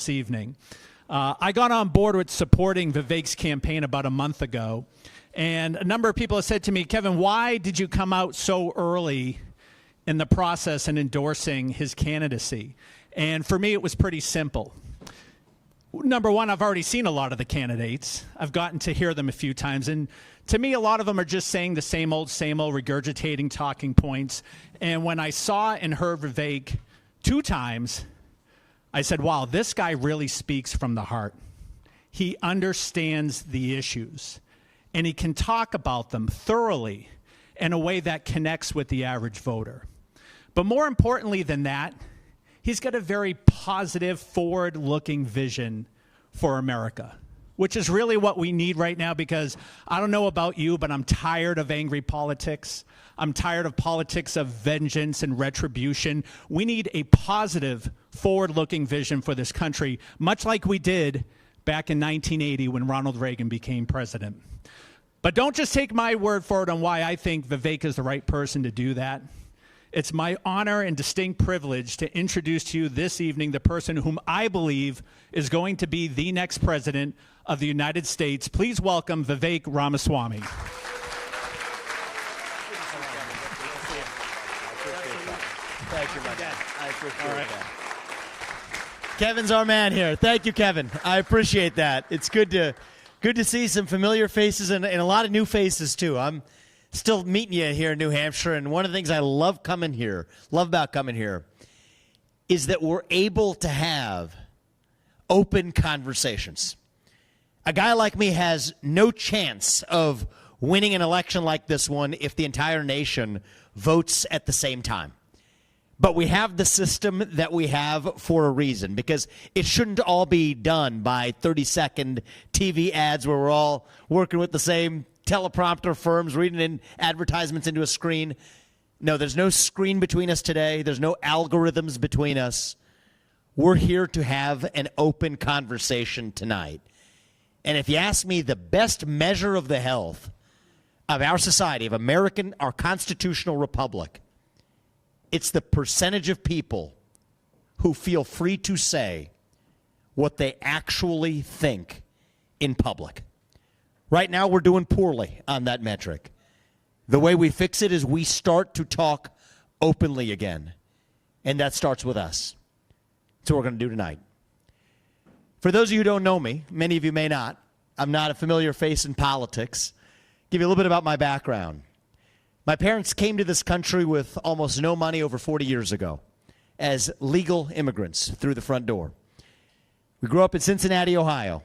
this evening. I got on board with supporting Vivek's campaign about a month ago, and a number of people have said to me, Kevin, why did you come out so early in the process in endorsing his candidacy? And for me, it was pretty simple. Number one, I've already seen a lot of the candidates. I've gotten to hear them a few times, and to me, a lot of them are just saying the same old, regurgitating talking points. And when I saw and heard Vivek 2 times, I said, wow, this guy really speaks from the heart. He understands the issues, and he can talk about them thoroughly in a way that connects with the average voter. But more importantly than that, he's got a very positive, forward-looking vision for America, which is really what we need right now, because I don't know about you, but I'm tired of angry politics. I'm tired of politics of vengeance and retribution. We need a positive, forward-looking vision for this country, much like we did back in 1980 when Ronald Reagan became president. But don't just take my word for it on why I think Vivek is the right person to do that. It's my honor and distinct privilege to introduce to you this evening the person whom I believe is going to be the next president of the United States. Please welcome Vivek Ramaswamy. Thank you, my dad. I appreciate that. Kevin's our man here. Thank you, Kevin. I appreciate that. It's good to see some familiar faces and a lot of new faces too. I'm still meeting you here in New Hampshire, and one of the things I love about coming here, is that we're able to have open conversations. A guy like me has no chance of winning an election like this one if the entire nation votes at the same time. But we have the system that we have for a reason, because it shouldn't all be done by 30-second TV ads where we're all working with the same teleprompter firms, reading in advertisements into a screen. No, there's no screen between us today. There's no algorithms between us. We're here to have an open conversation tonight. And if you ask me, the best measure of the health of our society, of our constitutional republic, it's the percentage of people who feel free to say what they actually think in public. Right now, we're doing poorly on that metric. The way we fix it is we start to talk openly again, and that starts with us. That's what we're going to do tonight. For those of you who don't know me, many of you may not, I'm not a familiar face in politics. Give you a little bit about my background. My parents came to this country with almost no money over 40 years ago as legal immigrants through the front door. We grew up in Cincinnati, Ohio,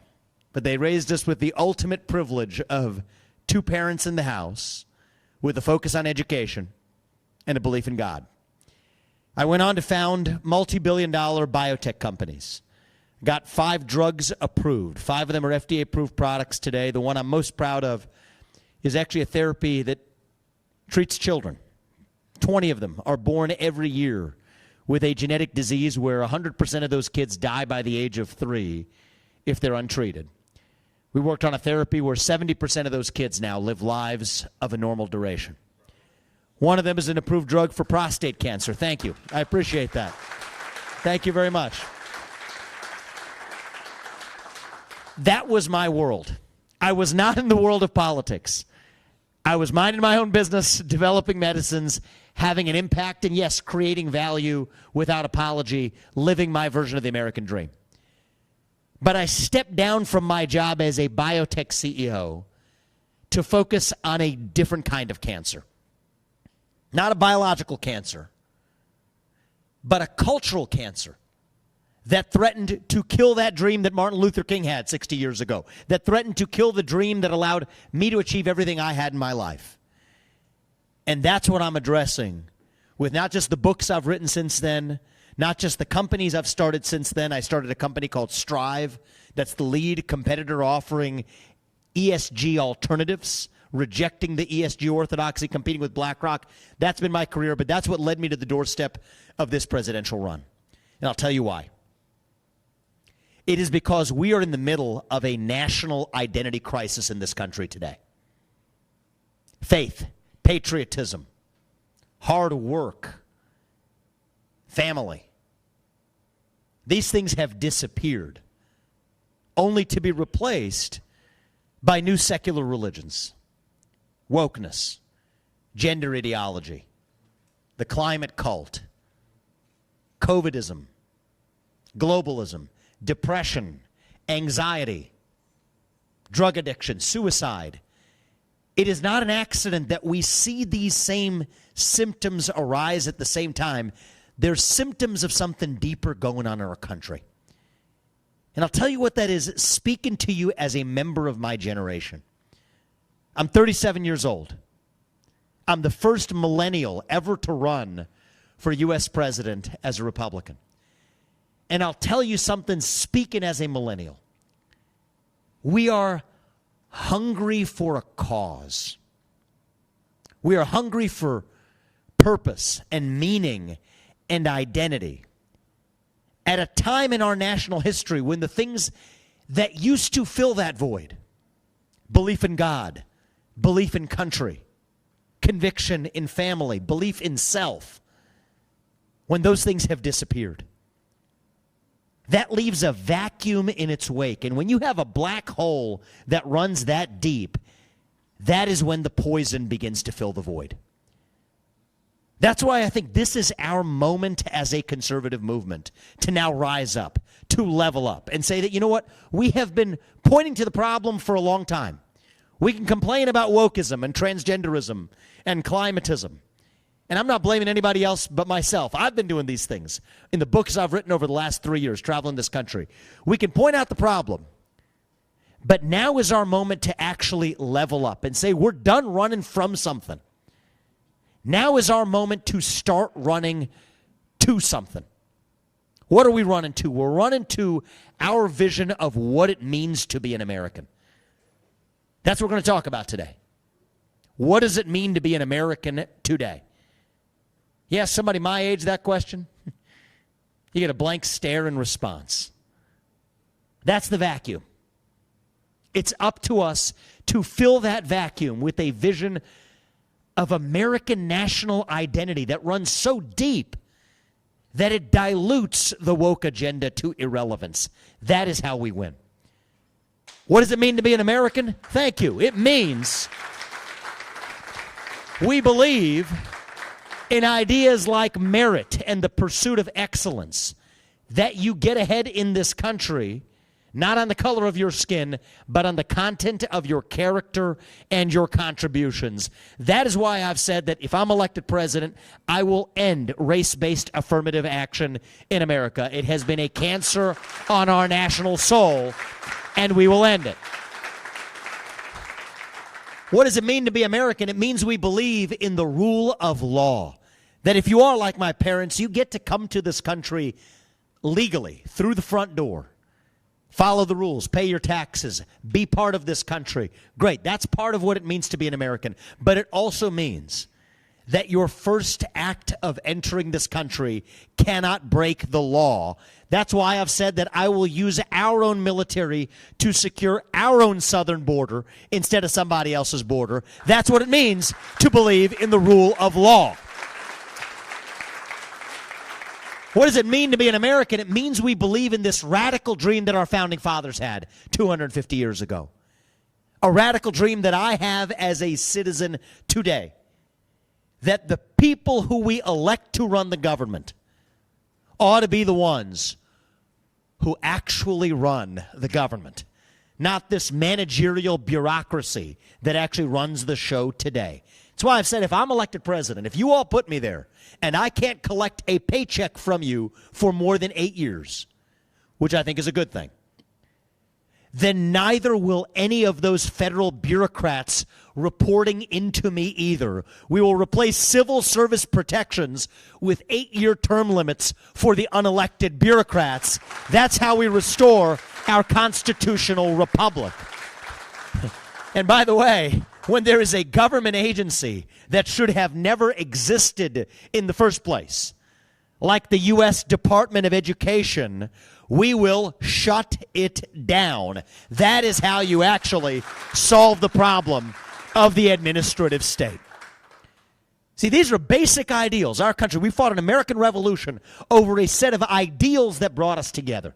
but they raised us with the ultimate privilege of 2 parents in the house with a focus on education and a belief in God. I went on to found multi-billion-dollar biotech companies. Got 5 drugs approved. 5 of them are FDA-approved products today. The one I'm most proud of is actually a therapy that treats children. 20 of them are born every year with a genetic disease where 100% of those kids die by the age of 3 if they're untreated. We worked on a therapy where 70% of those kids now live lives of a normal duration. One of them is an approved drug for prostate cancer. Thank you. I appreciate that. Thank you very much. That was my world. I was not in the world of politics. I was minding my own business, developing medicines, having an impact, and yes, creating value without apology, living my version of the American dream. But I stepped down from my job as a biotech CEO to focus on a different kind of cancer. Not a biological cancer, but a cultural cancer that threatened to kill that dream that Martin Luther King had 60 years ago, that threatened to kill the dream that allowed me to achieve everything I had in my life. And that's what I'm addressing with not just the books I've written since then, not just the companies I've started since then. I started a company called Strive that's the lead competitor offering ESG alternatives, rejecting the ESG orthodoxy, competing with BlackRock. That's been my career, but that's what led me to the doorstep of this presidential run. And I'll tell you why. It is because we are in the middle of a national identity crisis in this country today. Faith, patriotism, hard work, family. These things have disappeared, only to be replaced by new secular religions, wokeness, gender ideology, the climate cult, COVIDism, globalism, depression, anxiety, drug addiction, suicide. It is not an accident that we see these same symptoms arise at the same time. They're symptoms of something deeper going on in our country. And I'll tell you what that is, speaking to you as a member of my generation. I'm 37 years old. I'm the first millennial ever to run for U.S. president as a Republican. And I'll tell you something, speaking as a millennial. We are hungry for a cause. We are hungry for purpose and meaning and identity. At a time in our national history when the things that used to fill that void, belief in God, belief in country, conviction in family, belief in self, when those things have disappeared, that leaves a vacuum in its wake. And when you have a black hole that runs that deep, that is when the poison begins to fill the void. That's why I think this is our moment as a conservative movement to now rise up, to level up, and say that, you know what, we have been pointing to the problem for a long time. We can complain about wokeism and transgenderism and climatism. And I'm not blaming anybody else but myself. I've been doing these things in the books I've written over the last 3 years, traveling this country. We can point out the problem. But now is our moment to actually level up and say we're done running from something. Now is our moment to start running to something. What are we running to? We're running to our vision of what it means to be an American. That's what we're going to talk about today. What does it mean to be an American today? You ask somebody my age that question, you get a blank stare in response. That's the vacuum. It's up to us to fill that vacuum with a vision of American national identity that runs so deep that it dilutes the woke agenda to irrelevance. That is how we win. What does it mean to be an American? Thank you. It means we believe in ideas like merit and the pursuit of excellence, that you get ahead in this country not on the color of your skin, but on the content of your character and your contributions. That is why I've said that if I'm elected president, I will end race-based affirmative action in America. It has been a cancer on our national soul, and we will end it. What does it mean to be American? It means we believe in the rule of law. That if you are like my parents, you get to come to this country legally, through the front door. Follow the rules, pay your taxes, be part of this country. Great, that's part of what it means to be an American. But it also means that your first act of entering this country cannot break the law. That's why I've said that I will use our own military to secure our own southern border instead of somebody else's border. That's what it means to believe in the rule of law. What does it mean to be an American? It means we believe in this radical dream that our founding fathers had 250 years ago. A radical dream that I have as a citizen today. That the people who we elect to run the government ought to be the ones who actually run the government. Not this managerial bureaucracy that actually runs the show today. That's why I've said if I'm elected president, if you all put me there, and I can't collect a paycheck from you for more than 8 years, which I think is a good thing, then neither will any of those federal bureaucrats reporting into me either. We will replace civil service protections with 8-year term limits for the unelected bureaucrats. That's how we restore our constitutional republic. And by the way, when there is a government agency that should have never existed in the first place, like the U.S. Department of Education, we will shut it down. That is how you actually solve the problem of the administrative state. See, these are basic ideals. Our country, we fought an American Revolution over a set of ideals that brought us together.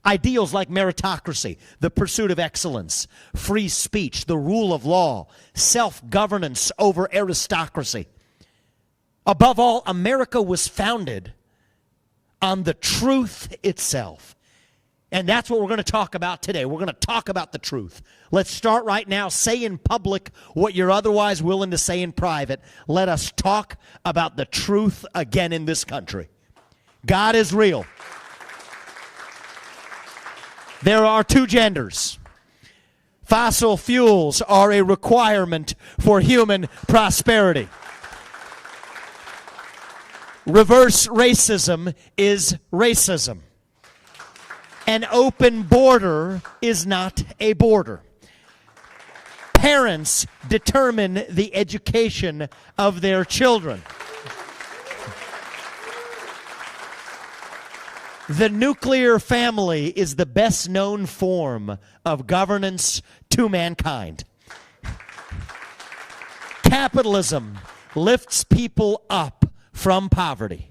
Ideals like meritocracy, the pursuit of excellence, free speech, the rule of law, self-governance over aristocracy. Above all, America was founded on the truth itself. And that's what we're going to talk about today. We're going to talk about the truth. Let's start right now. Say in public what you're otherwise willing to say in private. Let us talk about the truth again in this country. God is real. There are two genders. Fossil fuels are a requirement for human prosperity. Reverse racism is racism. An open border is not a border. Parents determine the education of their children. The nuclear family is the best known form of governance to mankind. Capitalism lifts people up from poverty.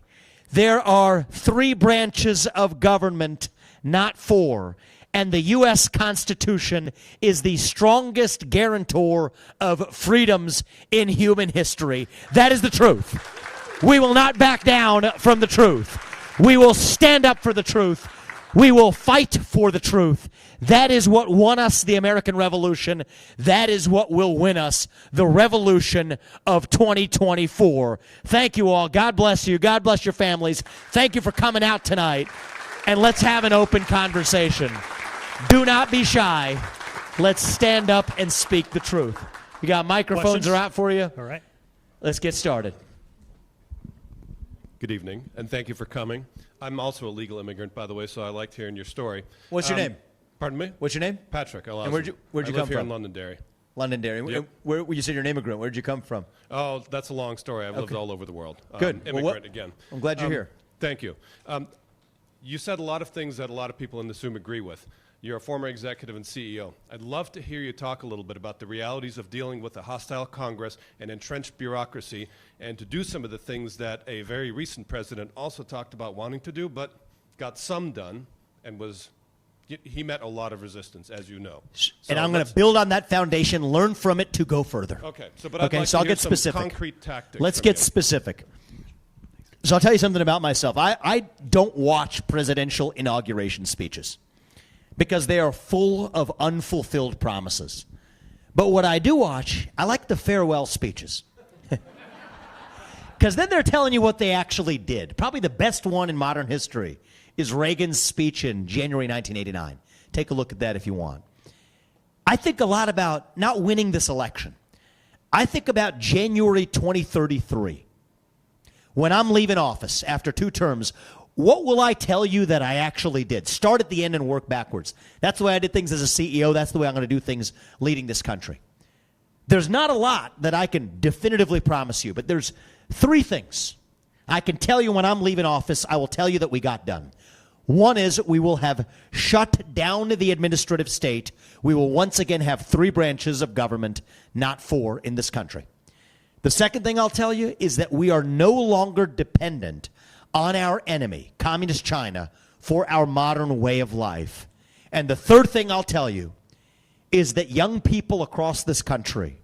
There are 3 branches of government, not 4. And the U.S. Constitution is the strongest guarantor of freedoms in human history. That is the truth. We will not back down from the truth. We will stand up for the truth. We will fight for the truth. That is what won us the American Revolution. That is what will win us the revolution of 2024. Thank you all. God bless you. God bless your families. Thank you for coming out tonight. And let's have an open conversation. Do not be shy. Let's stand up and speak the truth. You got microphones are out for you. All right. Let's get started. Good evening, and thank you for coming. I'm also a legal immigrant, by the way, so I liked hearing your story. What's your name? Pardon me? What's your name? Patrick. And where'd you I come live here from? in Londonderry. Londonderry. Yep. Where you said you're an immigrant. Where'd you come from? Oh, that's a long story. I've lived all over the world. Good. Immigrant again. I'm glad you're here. Thank you. You said a lot of things that a lot of people in this room agree with. You're a former executive and CEO. I'd love to hear you talk a little bit about the realities of dealing with a hostile Congress and entrenched bureaucracy, and to do some of the things that a very recent president also talked about wanting to do, but got some done, and he met a lot of resistance, as you know. And I'm going to build on that foundation, learn from it to go further. Okay. But I'd like so to I'll hear get some specific. concrete tactics. Let's from get you. specific. So I'll tell you something about myself. I don't watch presidential inauguration speeches because they are full of unfulfilled promises. But what I do watch, I like the farewell speeches. Because then they're telling you what they actually did. Probably the best one in modern history is Reagan's speech in January 1989. Take a look at that if you want. I think a lot about not winning this election. I think about January 2033. When I'm leaving office after 2 terms, what will I tell you that I actually did? Start at the end and work backwards. That's the way I did things as a CEO. That's the way I'm going to do things leading this country. There's not a lot that I can definitively promise you, but there's 3 things I can tell you when I'm leaving office. I will tell you that we got done. One is we will have shut down the administrative state. We will once again have 3 branches of government, not 4 in this country. The second thing I'll tell you is that we are no longer dependent on our enemy, Communist China, for our modern way of life. And the third thing I'll tell you is that young people across this country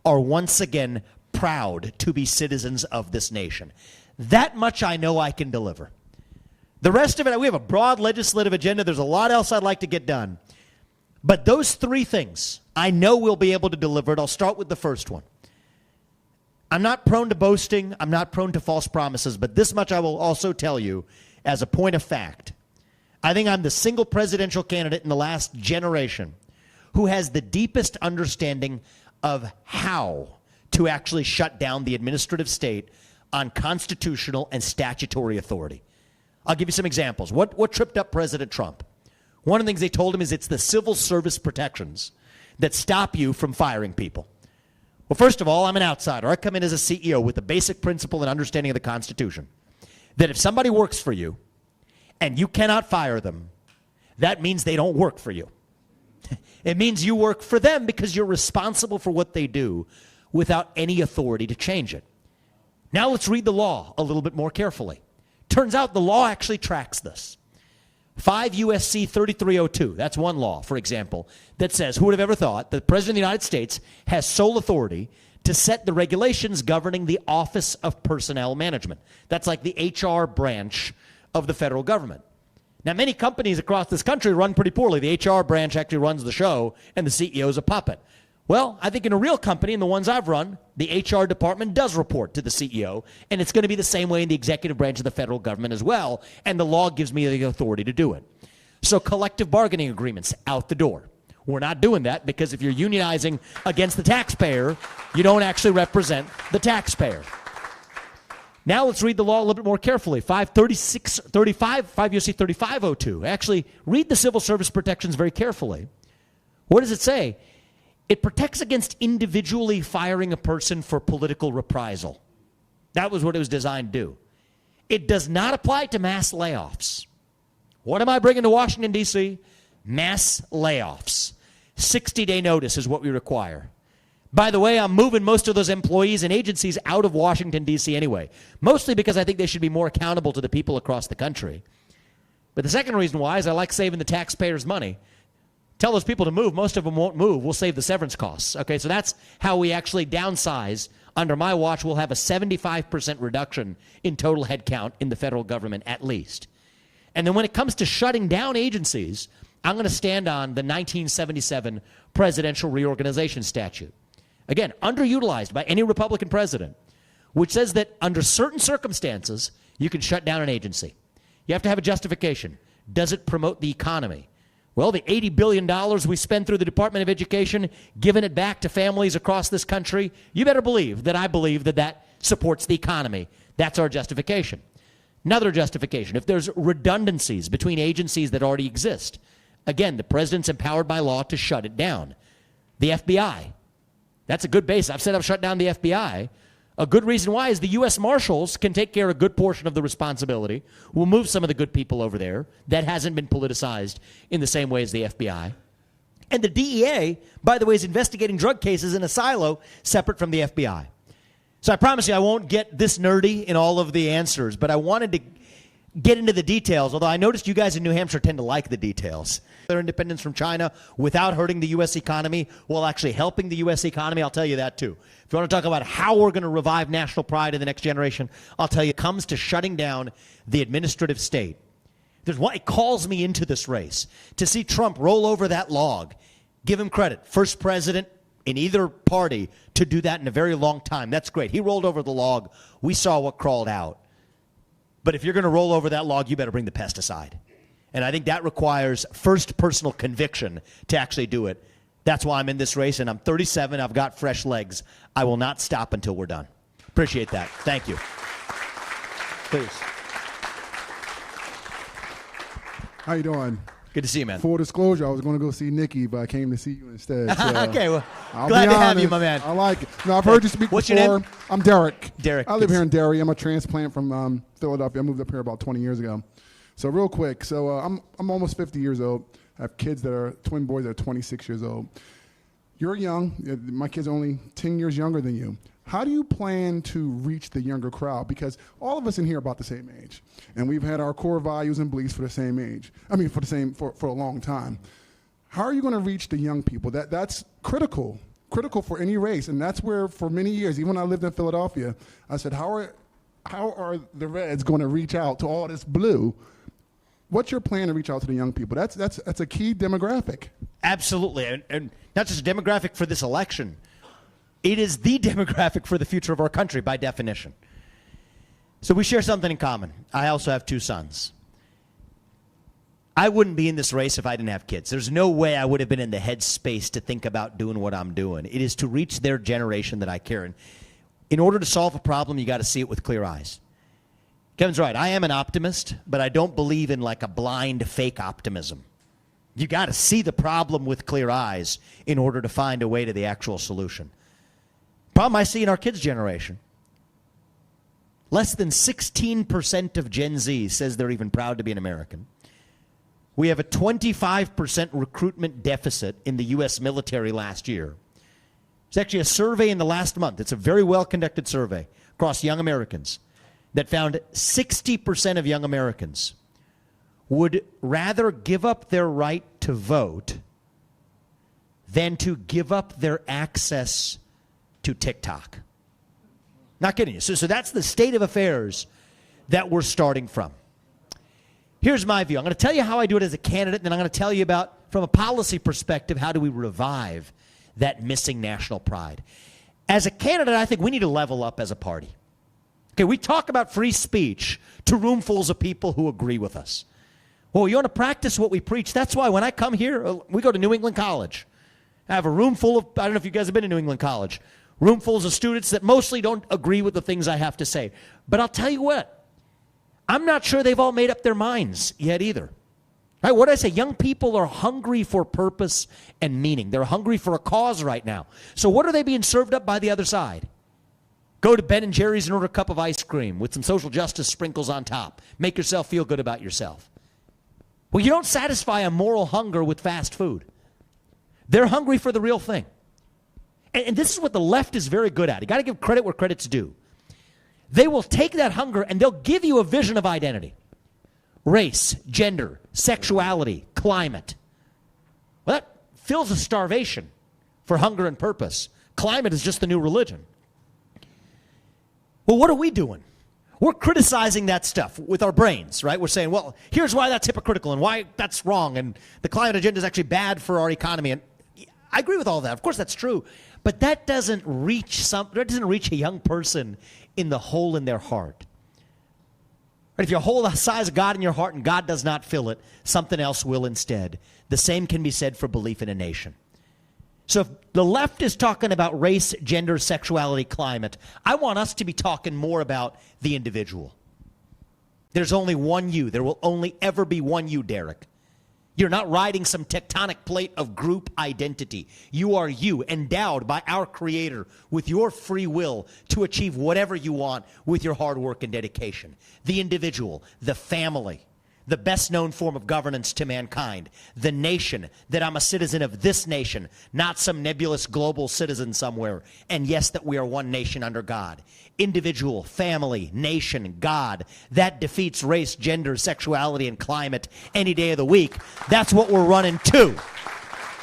are once again proud to be citizens of this nation. That much I know I can deliver. The rest of it, we have a broad legislative agenda. There's a lot else I'd like to get done. But those 3 things I know we'll be able to deliver it. I'll start with the first one. I'm not prone to boasting. I'm not prone to false promises. But this much I will also tell you as a point of fact. I think I'm the single presidential candidate in the last generation who has the deepest understanding of how to actually shut down the administrative state on constitutional and statutory authority. I'll give you some examples. What tripped up President Trump? One of the things they told him is it's the civil service protections that stop you from firing people. Well, first of all, I'm an outsider. I come in as a CEO with the basic principle and understanding of the Constitution that if somebody works for you and you cannot fire them, that means they don't work for you. It means you work for them because you're responsible for what they do without any authority to change it. Now let's read the law a little bit more carefully. Turns out the law actually tracks this. 5 U.S.C. 3302, that's one law, for example, that says, who would have ever thought that the President of the United States has sole authority to set the regulations governing the Office of Personnel Management. That's like the HR branch of the federal government. Now, many companies across this country run pretty poorly. The HR branch actually runs the show, and the CEO is a puppet. Well, I think in a real company, in the ones I've run, the HR department does report to the CEO, and it's going to be the same way in the executive branch of the federal government as well, and the law gives me the authority to do it. So collective bargaining agreements, out the door. We're not doing that because if you're unionizing against the taxpayer, you don't actually represent the taxpayer. Now let's read the law a little bit more carefully. 5 U.S.C. 3502. Actually, read the civil service protections very carefully. What does it say? It protects against individually firing a person for political reprisal. That was what it was designed to do. It does not apply to mass layoffs. What am I bringing to Washington, D.C.? Mass layoffs. 60-day notice is what we require. By the way, I'm moving most of those employees and agencies out of Washington, D.C. anyway, mostly because I think they should be more accountable to the people across the country. But the second reason why is I like saving the taxpayers' money. Tell those people to move. Most of them won't move. We'll save the severance costs. Okay, so that's how we actually downsize. Under my watch, we'll have a 75% reduction in total headcount in the federal government at least. And then when it comes to shutting down agencies, I'm going to stand on the 1977 Presidential Reorganization Statute. Again, underutilized by any Republican president, which says that under certain circumstances, you can shut down an agency. You have to have a justification. Does it promote the economy? Well, the $80 billion we spend through the Department of Education, giving it back to families across this country, you better believe that I believe that that supports the economy. That's our justification. Another justification, if there's redundancies between agencies that already exist, again, the president's empowered by law to shut it down. The FBI, that's a good base. I've said I've shut down the FBI. A good reason why is the U.S. Marshals can take care of a good portion of the responsibility. We'll move some of the good people over there. That hasn't been politicized in the same way as the FBI. And the DEA, by the way, is investigating drug cases in a silo separate from the FBI. So I promise you I won't get this nerdy in all of the answers, but I wanted to get into the details, although I noticed you guys in New Hampshire tend to like the details. Their independence from China without hurting the U.S. economy while actually helping the U.S. economy, I'll tell you that too. If you want to talk about how we're going to revive national pride in the next generation, I'll tell you it comes to shutting down the administrative state. There's one, it calls me into this race to see Trump roll over that log. Give him credit. First president in either party to do that in a very long time. That's great. He rolled over the log. We saw what crawled out. But if you're going to roll over that log, you better bring the pesticide. And I think that requires first personal conviction to actually do it. That's why I'm in this race, and I'm 37. I've got fresh legs. I will not stop until we're done. Appreciate that. Thank you. Please. How you doing? Good to see you, man. Full disclosure, I was going to go see Nikki, but I came to see you instead. So okay, well, I'll glad be to have honest, you, my man. I like it. No, I've heard you speak What's before. your name? I'm Derek. Derek. I live here in Derry. I'm a transplant from Philadelphia. I moved up here about 20 years ago. So real quick, I'm almost 50 years old. I have kids that are twin boys that are 26 years old. You're young. My kids are only 10 years younger than you. How do you plan to reach the younger crowd? Because all of us in here are about the same age, and we've had our core values and beliefs for the same age. For a long time. How are you going to reach the young people? That's critical for any race, and that's where for many years, even when I lived in Philadelphia, I said, how are the Reds going to reach out to all this blue? What's your plan to reach out to the young people? That's a key demographic. Absolutely, and not just a demographic for this election. It is the demographic for the future of our country by definition. So we share something in common. I also have 2 sons. I wouldn't be in this race if I didn't have kids. There's no way I would have been in the headspace to think about doing what I'm doing. It is to reach their generation that I care. And in order to solve a problem, you got to see it with clear eyes. Kevin's right. I am an optimist, but I don't believe in like a blind, fake optimism. You got to see the problem with clear eyes in order to find a way to the actual solution. Problem I see in our kids' generation. Less than 16% of Gen Z says they're even proud to be an American. We have a 25% recruitment deficit in the U.S. military last year. It's actually a survey in the last month. It's a very well-conducted survey. across young Americans that found 60% of young Americans would rather give up their right to vote than to give up their access to TikTok. Not kidding you. So that's the state of affairs that we're starting from. Here's my view. I'm going to tell you how I do it as a candidate, and then I'm going to tell you about, from a policy perspective, how do we revive that missing national pride. As a candidate, I think we need to level up as a party. Okay, we talk about free speech to roomfuls of people who agree with us. Well, you want to practice what we preach. That's why when I come here, we go to New England College. I have a room full of, I don't know if you guys have been to New England College, roomfuls of students that mostly don't agree with the things I have to say. But I'll tell you what, I'm not sure they've all made up their minds yet either. Right, what did I say? Young people are hungry for purpose and meaning. They're hungry for a cause right now. So what are they being served up by the other side? Go to Ben & Jerry's and order a cup of ice cream with some social justice sprinkles on top. Make yourself feel good about yourself. Well, you don't satisfy a moral hunger with fast food. They're hungry for the real thing. And this is what the left is very good at. You got to give credit where credit's due. They will take that hunger and they'll give you a vision of identity. Race, gender, sexuality, climate. Well, that fills a starvation for hunger and purpose. Climate is just the new religion. Well, what are we doing? We're criticizing that stuff with our brains, right? We're saying, well, here's why that's hypocritical and why that's wrong, and the climate agenda is actually bad for our economy. And I agree with all that. Of course, that's true. But that doesn't reach a young person in the hole in their heart. If you hold the size of God in your heart and God does not fill it, something else will instead. The same can be said for belief in a nation. So if the left is talking about race, gender, sexuality, climate, I want us to be talking more about the individual. There's only one you. There will only ever be one you, Derek. You're not riding some tectonic plate of group identity. You are you, endowed by our Creator with your free will to achieve whatever you want with your hard work and dedication. The individual, the family, the best known form of governance to mankind, the nation, that I'm a citizen of this nation, not some nebulous global citizen somewhere, and yes, that we are one nation under God. Individual, family, nation, God, that defeats race, gender, sexuality, and climate any day of the week. That's what we're running to.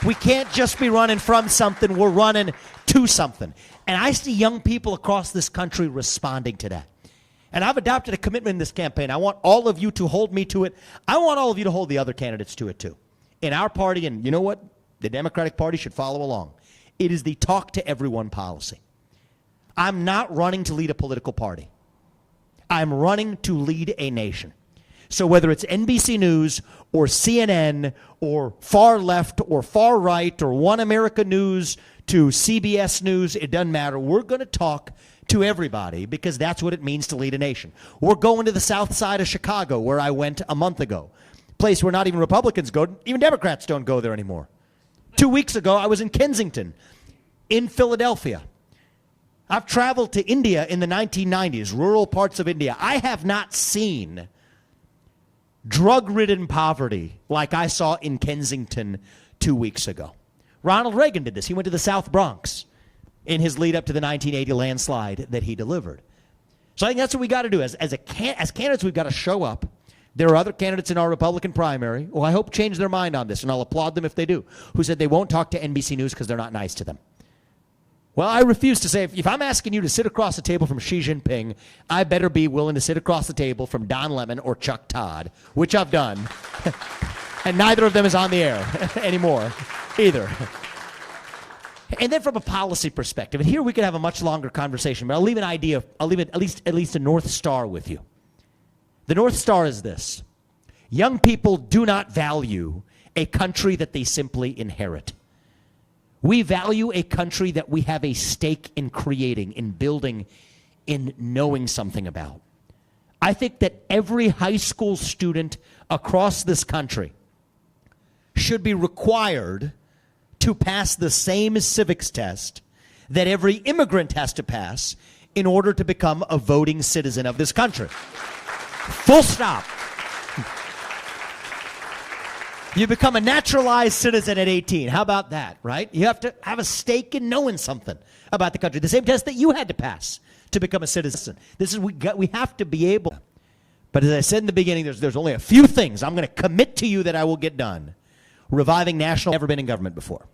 We can't just be running from something, we're running to something. And I see young people across this country responding to that. And I've adopted a commitment in this campaign. I want all of you to hold me to it. I want all of you to hold the other candidates to it too. In our party, and you know what? The Democratic Party should follow along. It is the talk to everyone policy. I'm not running to lead a political party. I'm running to lead a nation. So whether it's NBC News or CNN or far left or far right or One America News to CBS News, it doesn't matter. We're going to talk to everybody because that's what it means to lead a nation. We're going to the south side of Chicago where I went a month ago, a place where not even Republicans go, even Democrats don't go there anymore. 2 weeks ago, I was in Kensington, in Philadelphia. I've traveled to India in the 1990s, rural parts of India. I have not seen drug-ridden poverty like I saw in Kensington 2 weeks ago. Ronald Reagan did this. He went to the South Bronx in his lead up to the 1980 landslide that he delivered. So I think that's what we got to do. As candidates, we've got to show up. There are other candidates in our Republican primary who I hope change their mind on this, and I'll applaud them if they do, who said they won't talk to NBC News because they're not nice to them. Well, I refuse to say, if I'm asking you to sit across the table from Xi Jinping, I better be willing to sit across the table from Don Lemon or Chuck Todd, which I've done. And neither of them is on the air anymore either. And then from a policy perspective, and here we could have a much longer conversation, but I'll leave an idea, I'll leave at least a North Star with you. The North Star is this: young people do not value a country that they simply inherit. We value a country that we have a stake in creating, in building, in knowing something about. I think that every high school student across this country should be required to pass the same civics test that every immigrant has to pass in order to become a voting citizen of this country. Full stop. You become a naturalized citizen at 18. How about that, right? You have to have a stake in knowing something about the country. The same test that you had to pass to become a citizen. We have to be able. But as I said in the beginning, there's only a few things I'm going to commit to you that I will get done. Reviving national, never been in government before,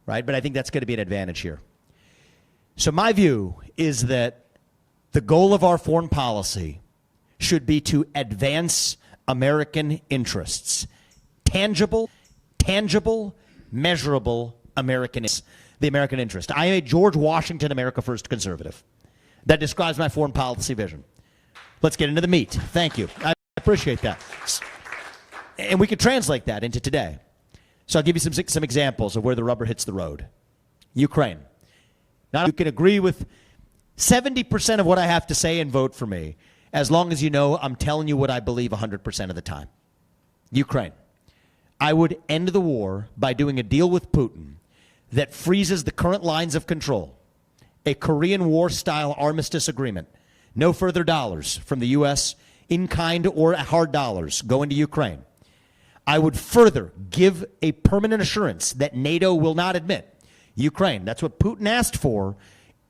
right? But I think that's going to be an advantage here. So my view is that the goal of our foreign policy should be to advance American interests. Tangible, measurable American interests. The American interest. I am a George Washington America First conservative. That describes my foreign policy vision. Let's get into the meat. Thank you. I appreciate that. And we could translate that into today. So I'll give you some examples of where the rubber hits the road. Ukraine. Now, you can agree with 70% of what I have to say and vote for me, as long as you know I'm telling you what I believe 100% of the time. Ukraine. I would end the war by doing a deal with Putin that freezes the current lines of control, a Korean War-style armistice agreement. No further dollars from the U.S. in kind or hard dollars go into Ukraine. I would further give a permanent assurance that NATO will not admit Ukraine. That's what Putin asked for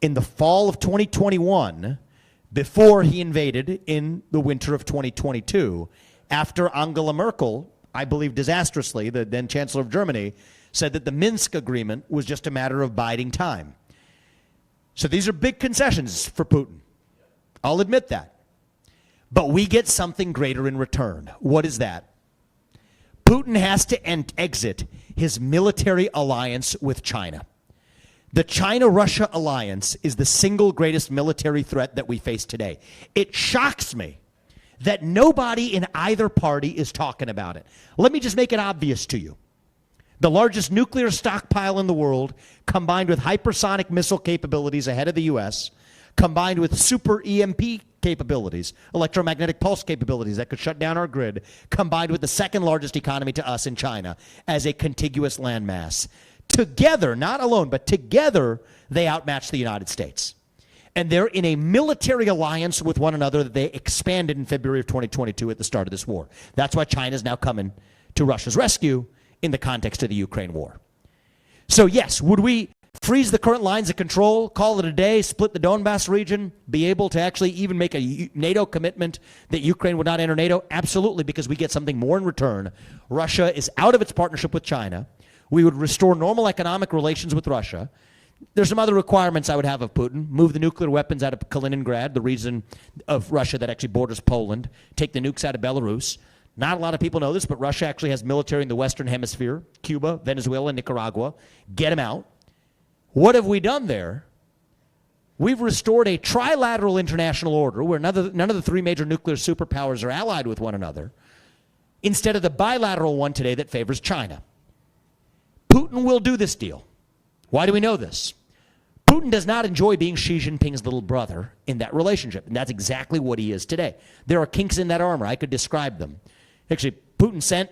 in the fall of 2021 before he invaded in the winter of 2022, after Angela Merkel, I believe disastrously, the then Chancellor of Germany, said that the Minsk agreement was just a matter of biding time. So these are big concessions for Putin. I'll admit that. But we get something greater in return. What is that? Putin has to exit his military alliance with China. The China-Russia alliance is the single greatest military threat that we face today. It shocks me that nobody in either party is talking about it. Let me just make it obvious to you. The largest nuclear stockpile in the world, combined with hypersonic missile capabilities ahead of the U.S., combined with super EMP capabilities, electromagnetic pulse capabilities that could shut down our grid, combined with the second largest economy to us in China as a contiguous landmass. Together, not alone, but together, they outmatch the United States. And they're in a military alliance with one another that they expanded in February of 2022 at the start of this war. That's why China's now coming to Russia's rescue in the context of the Ukraine war. So yes, would we freeze the current lines of control, call it a day, split the Donbass region, be able to actually even make a NATO commitment that Ukraine would not enter NATO? Absolutely, because we get something more in return. Russia is out of its partnership with China. We would restore normal economic relations with Russia. There's some other requirements I would have of Putin. Move the nuclear weapons out of Kaliningrad, the region of Russia that actually borders Poland. Take the nukes out of Belarus. Not a lot of people know this, but Russia actually has military in the Western Hemisphere, Cuba, Venezuela, Nicaragua. Get them out. What have we done there? We've restored a trilateral international order where none of the three major nuclear superpowers are allied with one another, instead of the bilateral one today that favors China. Putin will do this deal. Why do we know this? Putin does not enjoy being Xi Jinping's little brother in that relationship, and that's exactly what he is today. There are kinks in that armor. I could describe them. Actually, Putin sent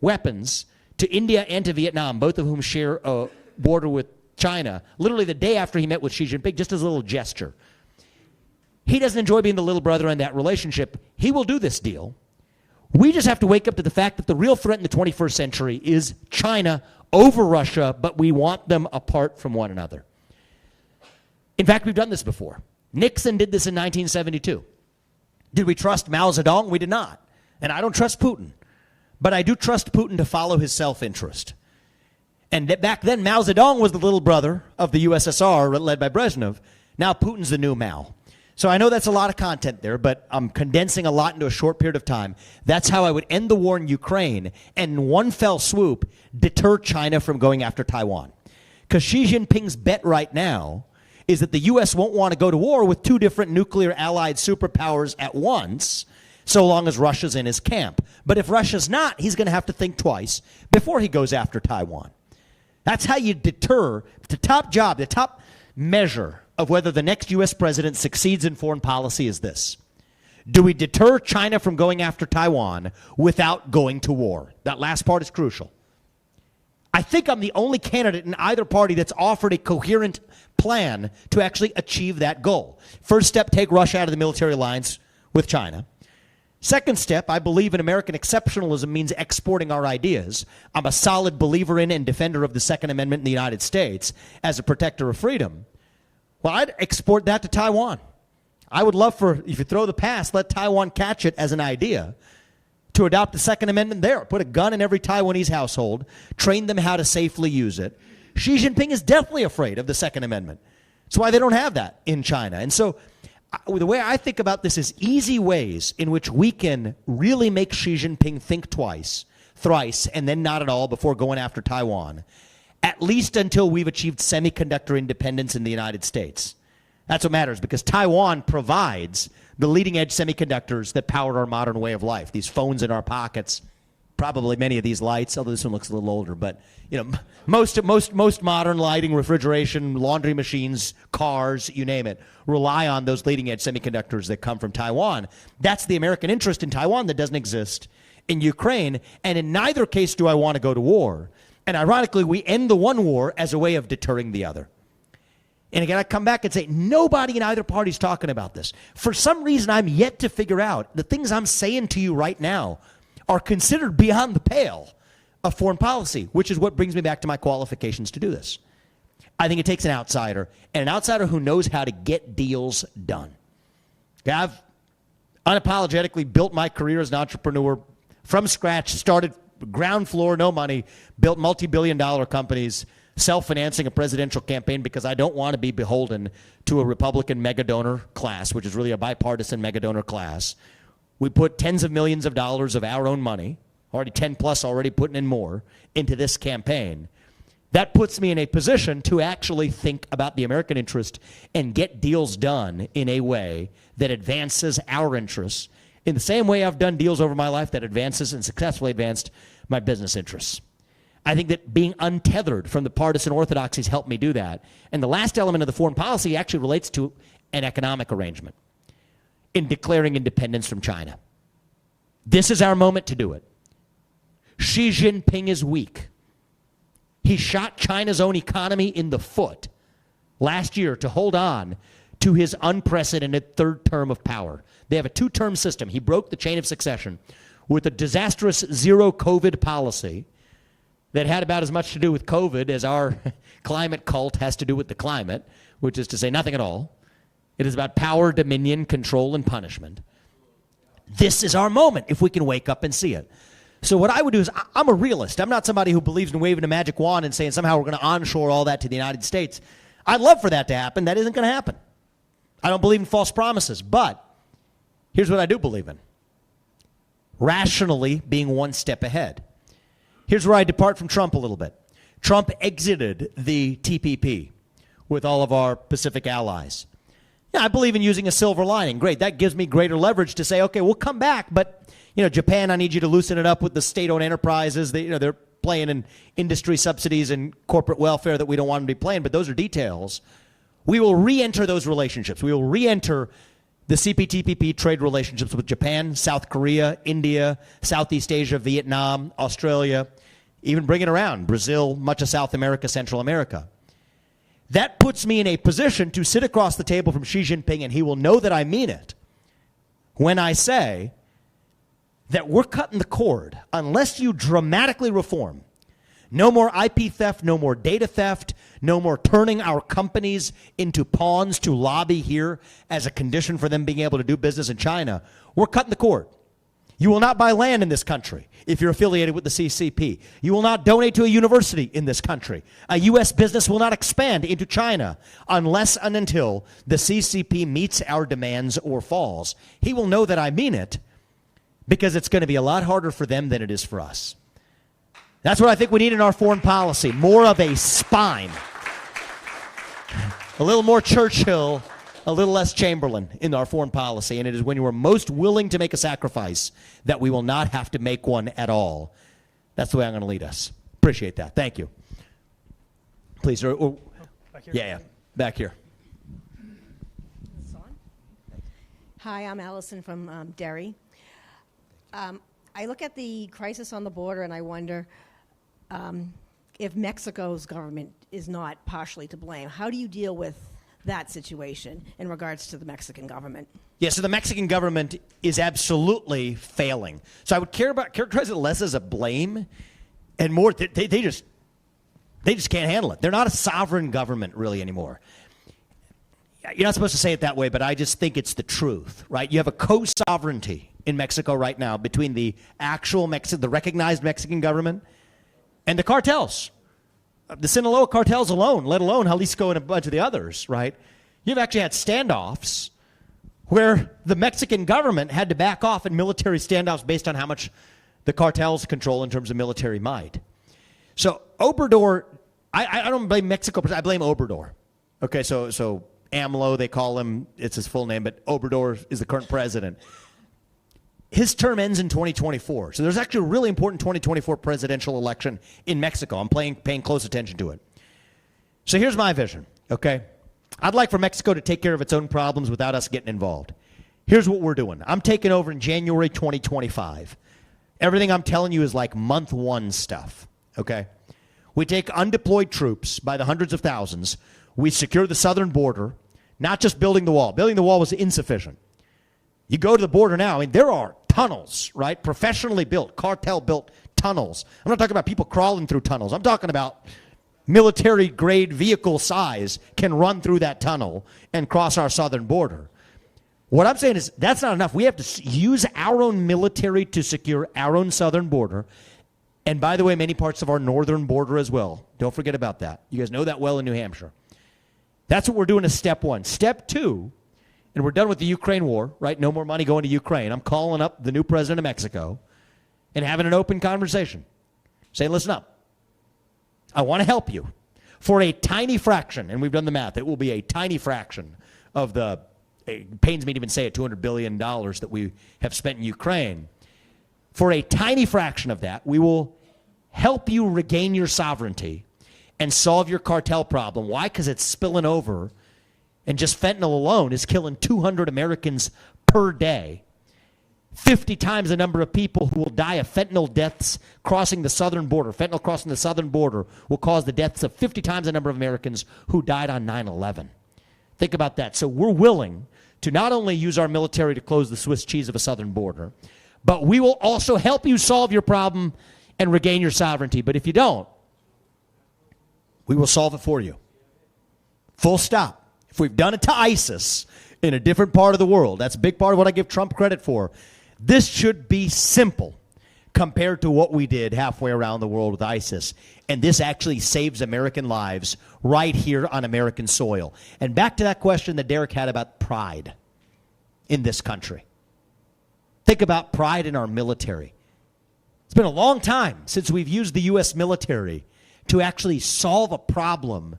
weapons to India and to Vietnam, both of whom share a border with China, literally the day after he met with Xi Jinping, just as a little gesture. He doesn't enjoy being the little brother in that relationship. He will do this deal. We just have to wake up to the fact that the real threat in the 21st century is China over Russia, but we want them apart from one another. In fact, we've done this before. Nixon did this in 1972. Did we trust Mao Zedong? We did not. And I don't trust Putin. But I do trust Putin to follow his self-interest. And back then, Mao Zedong was the little brother of the USSR led by Brezhnev. Now Putin's the new Mao. So I know that's a lot of content there, but I'm condensing a lot into a short period of time. That's how I would end the war in Ukraine and in one fell swoop deter China from going after Taiwan. Because Xi Jinping's bet right now is that the U.S. won't want to go to war with two different nuclear allied superpowers at once, so long as Russia's in his camp. But if Russia's not, he's going to have to think twice before he goes after Taiwan. That's how you deter. The top job, the top measure of whether the next U.S. president succeeds in foreign policy is this. Do we deter China from going after Taiwan without going to war? That last part is crucial. I think I'm the only candidate in either party that's offered a coherent plan to actually achieve that goal. First step, take Russia out of the military alliance with China. Second step, I believe in American exceptionalism means exporting our ideas. I'm a solid believer in and defender of the Second Amendment in the United States as a protector of freedom. Well, I'd export that to Taiwan. I would love for, if you throw the pass, let Taiwan catch it as an idea to adopt the Second Amendment there. Put a gun in every Taiwanese household, train them how to safely use it. Xi Jinping is definitely afraid of the Second Amendment. That's why they don't have that in China. And so the way I think about this is easy ways in which we can really make Xi Jinping think twice, thrice, and then not at all before going after Taiwan, at least until we've achieved semiconductor independence in the United States. That's what matters, because Taiwan provides the leading-edge semiconductors that power our modern way of life. These phones in our pockets, probably many of these lights, although this one looks a little older, but most modern lighting, refrigeration, laundry machines, cars, you name it, rely on those leading-edge semiconductors that come from Taiwan. That's the American interest in Taiwan that doesn't exist in Ukraine, and in neither case do I want to go to war. And ironically, we end the one war as a way of deterring the other. And again, I come back and say, nobody in either party is talking about this. For some reason, I'm yet to figure out the things I'm saying to you right now are considered beyond the pale of foreign policy, which is what brings me back to my qualifications to do this. I think it takes an outsider, and an outsider who knows how to get deals done. I've unapologetically built my career as an entrepreneur from scratch, started ground floor, no money, built multi-billion-dollar companies, self-financing a presidential campaign because I don't want to be beholden to a Republican mega-donor class, which is really a bipartisan mega-donor class. We put tens of millions of dollars of our own money, already 10 plus, already putting in more, into this campaign. That puts me in a position to actually think about the American interest and get deals done in a way that advances our interests in the same way I've done deals over my life that advances and successfully advanced my business interests. I think that being untethered from the partisan orthodoxies helped me do that. And the last element of the foreign policy actually relates to an economic arrangement in declaring independence from China. This is our moment to do it. Xi Jinping is weak. He shot China's own economy in the foot last year to hold on to his unprecedented third term of power. They have a two-term system. He broke the chain of succession with a disastrous zero COVID policy that had about as much to do with COVID as our climate cult has to do with the climate, which is to say nothing at all. It is about power, dominion, control, and punishment. This is our moment if we can wake up and see it. So what I would do is, I'm a realist. I'm not somebody who believes in waving a magic wand and saying somehow we're going to onshore all that to the United States. I'd love for that to happen. That isn't going to happen. I don't believe in false promises. But here's what I do believe in. Rationally being one step ahead. Here's where I depart from Trump a little bit. Trump exited the TPP with all of our Pacific allies. Yeah, I believe in using a silver lining. Great. That gives me greater leverage to say, okay, we'll come back, but Japan, I need you to loosen it up with the state-owned enterprises. They're playing in industry subsidies and corporate welfare that we don't want them to be playing, but those are details. We will re-enter those relationships. We will re-enter the CPTPP trade relationships with Japan, South Korea, India, Southeast Asia, Vietnam, Australia, even bring it around, Brazil, much of South America, Central America. That puts me in a position to sit across the table from Xi Jinping, and he will know that I mean it when I say that we're cutting the cord unless you dramatically reform. No more IP theft, no more data theft, no more turning our companies into pawns to lobby here as a condition for them being able to do business in China. We're cutting the cord. You will not buy land in this country if you're affiliated with the CCP. You will not donate to a university in this country. A U.S. business will not expand into China unless and until the CCP meets our demands or falls. He will know that I mean it because it's going to be a lot harder for them than it is for us. That's what I think we need in our foreign policy. More of a spine. A little more Churchill, a little less Chamberlain in our foreign policy. And it is when you are most willing to make a sacrifice that we will not have to make one at all. That's the way I'm going to lead us. Appreciate that. Thank you. Please. Back here. Yeah, back here. Hi, I'm Allison from Derry. I look at the crisis on the border and I wonder if Mexico's government is not partially to blame. How do you deal with that situation in regards to the Mexican government? Yeah, so the Mexican government is absolutely failing. So I would characterize it less as a blame and more, they just can't handle it. They're not a sovereign government really anymore. you're not supposed to say it that way, but I just think it's the truth, right? You have a co-sovereignty in Mexico right now between the actual the recognized Mexican government and the cartels. The Sinaloa cartels alone, let alone Jalisco and a bunch of the others, right? You've actually had standoffs where the Mexican government had to back off in military standoffs based on how much the cartels control in terms of military might. So Obrador, I don't blame Mexico, I blame Obrador. Okay, so AMLO, they call him, it's his full name, but Obrador is the current president. His term ends in 2024. So there's actually a really important 2024 presidential election in Mexico. I'm paying close attention to it. So here's my vision, okay? I'd like for Mexico to take care of its own problems without us getting involved. Here's what we're doing. I'm taking over in January 2025. Everything I'm telling you is like month one stuff, okay? We take undeployed troops by the hundreds of thousands. We secure the southern border, not just building the wall. Building the wall was insufficient. You go to the border now, I mean, there are tunnels, right? Professionally built, cartel-built tunnels. I'm not talking about people crawling through tunnels. I'm talking about military-grade vehicle size can run through that tunnel and cross our southern border. What I'm saying is that's not enough. We have to use our own military to secure our own southern border. And by the way, many parts of our northern border as well. Don't forget about that. You guys know that well in New Hampshire. That's what we're doing as step one. Step two, and we're done with the Ukraine war, right? No more money going to Ukraine. I'm calling up the new president of Mexico and having an open conversation. Saying, listen up. I want to help you for a tiny fraction, and we've done the math. It will be a tiny fraction of the, it pains me to even say it, $200 billion that we have spent in Ukraine. For a tiny fraction of that, we will help you regain your sovereignty and solve your cartel problem. Why? Because it's spilling over. And just fentanyl alone is killing 200 Americans per day. 50 times the number of people who will die of fentanyl deaths crossing the southern border. Fentanyl crossing the southern border will cause the deaths of 50 times the number of Americans who died on 9/11. Think about that. So we're willing to not only use our military to close the Swiss cheese of a southern border, but we will also help you solve your problem and regain your sovereignty. But if you don't, we will solve it for you. Full stop. If we've done it to ISIS in a different part of the world, that's a big part of what I give Trump credit for. This should be simple compared to what we did halfway around the world with ISIS. And this actually saves American lives right here on American soil. And back to that question that Derek had about pride in this country. Think about pride in our military. It's been a long time since we've used the U.S. military to actually solve a problem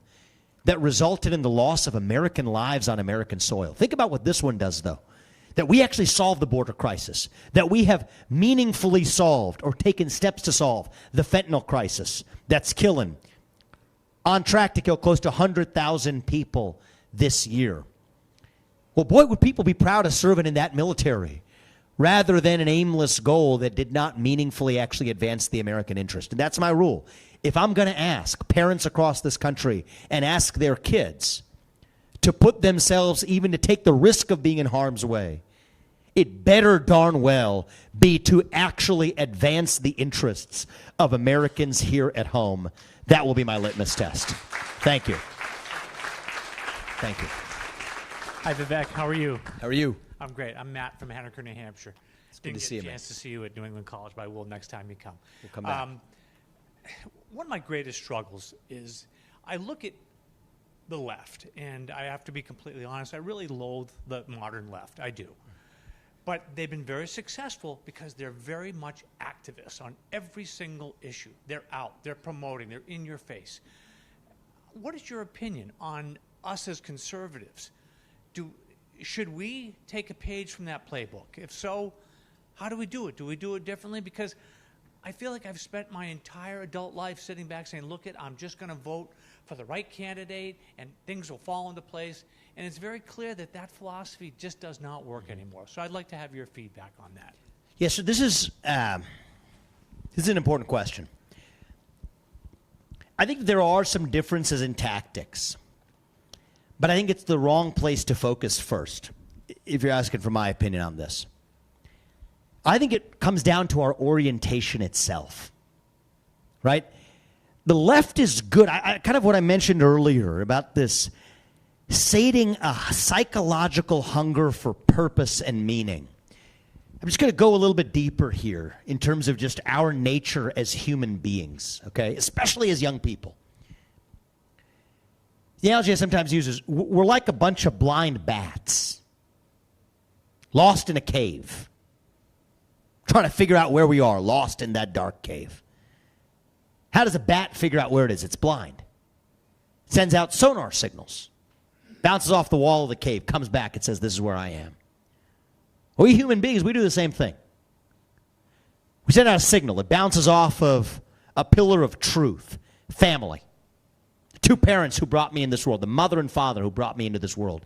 that resulted in the loss of American lives on American soil. Think about what this one does, though. That we actually solved the border crisis. That we have meaningfully solved or taken steps to solve the fentanyl crisis that's killing, on track to kill close to 100,000 people this year. Well, boy, would people be proud of serving in that military rather than an aimless goal that did not meaningfully actually advance the American interest. And that's my rule. If I'm going to ask parents across this country and ask their kids to put themselves, even to take the risk of being in harm's way, it better darn well be to actually advance the interests of Americans here at home. That will be my litmus test. Thank you. Thank you. Hi, Vivek. How are you? How are you? I'm great. I'm Matt from Henniker, New Hampshire. Good to see you, Didn't get a chance to see you at New England College, but I will next time you come. We'll come back. One of my greatest struggles is I look at the left, and I have to be completely honest, I really loathe the modern left. I do. But they've been very successful because they're very much activists on every single issue. They're out, they're promoting, they're in your face. What is your opinion on us as conservatives? Should we take a page from that playbook? If so, how do we do it? Do we do it differently? Because I feel like I've spent my entire adult life sitting back saying, look, I'm just going to vote for the right candidate and things will fall into place. And it's very clear that that philosophy just does not work anymore. So I'd like to have your feedback on that. Yeah, so this is an important question. I think there are some differences in tactics, but I think it's the wrong place to focus first, if you're asking for my opinion on this. I think it comes down to our orientation itself, right? The left is good. I kind of what I mentioned earlier about this sating a psychological hunger for purpose and meaning. I'm just going to go a little bit deeper here in terms of just our nature as human beings, okay? Especially as young people. The analogy I sometimes use is we're like a bunch of blind bats lost in a cave, trying to figure out where we are, lost in that dark cave. How does a bat figure out where it is? It's blind. It sends out sonar signals, bounces off the wall of the cave, comes back, it says, this is where I am. We human beings, we do the same thing. We send out a signal. It bounces off of a pillar of truth, family. The two parents who brought me in this world, the mother and father who brought me into this world,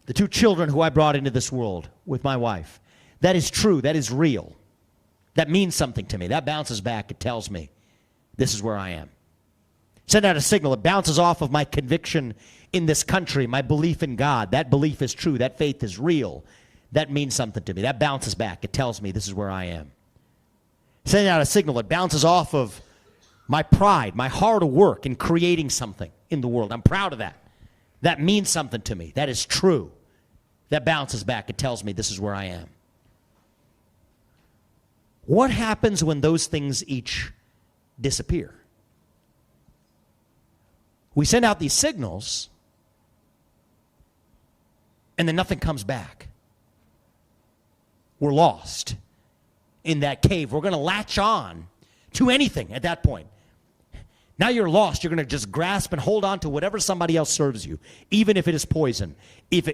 the two children who I brought into this world with my wife. That is true. That is real. That means something to me. That bounces back. It tells me this is where I am. Send out a signal. It bounces off of my conviction in this country, my belief in God. That belief is true. That faith is real. That means something to me. That bounces back. It tells me this is where I am. Sending out a signal. It bounces off of my pride, my hard work in creating something in the world. I'm proud of that. That means something to me. That is true. That bounces back. It tells me this is where I am. What happens when those things each disappear? We send out these signals, and then nothing comes back. We're lost in that cave. We're going to latch on to anything at that point. Now you're lost. You're going to just grasp and hold on to whatever somebody else serves you, even if it is poison. If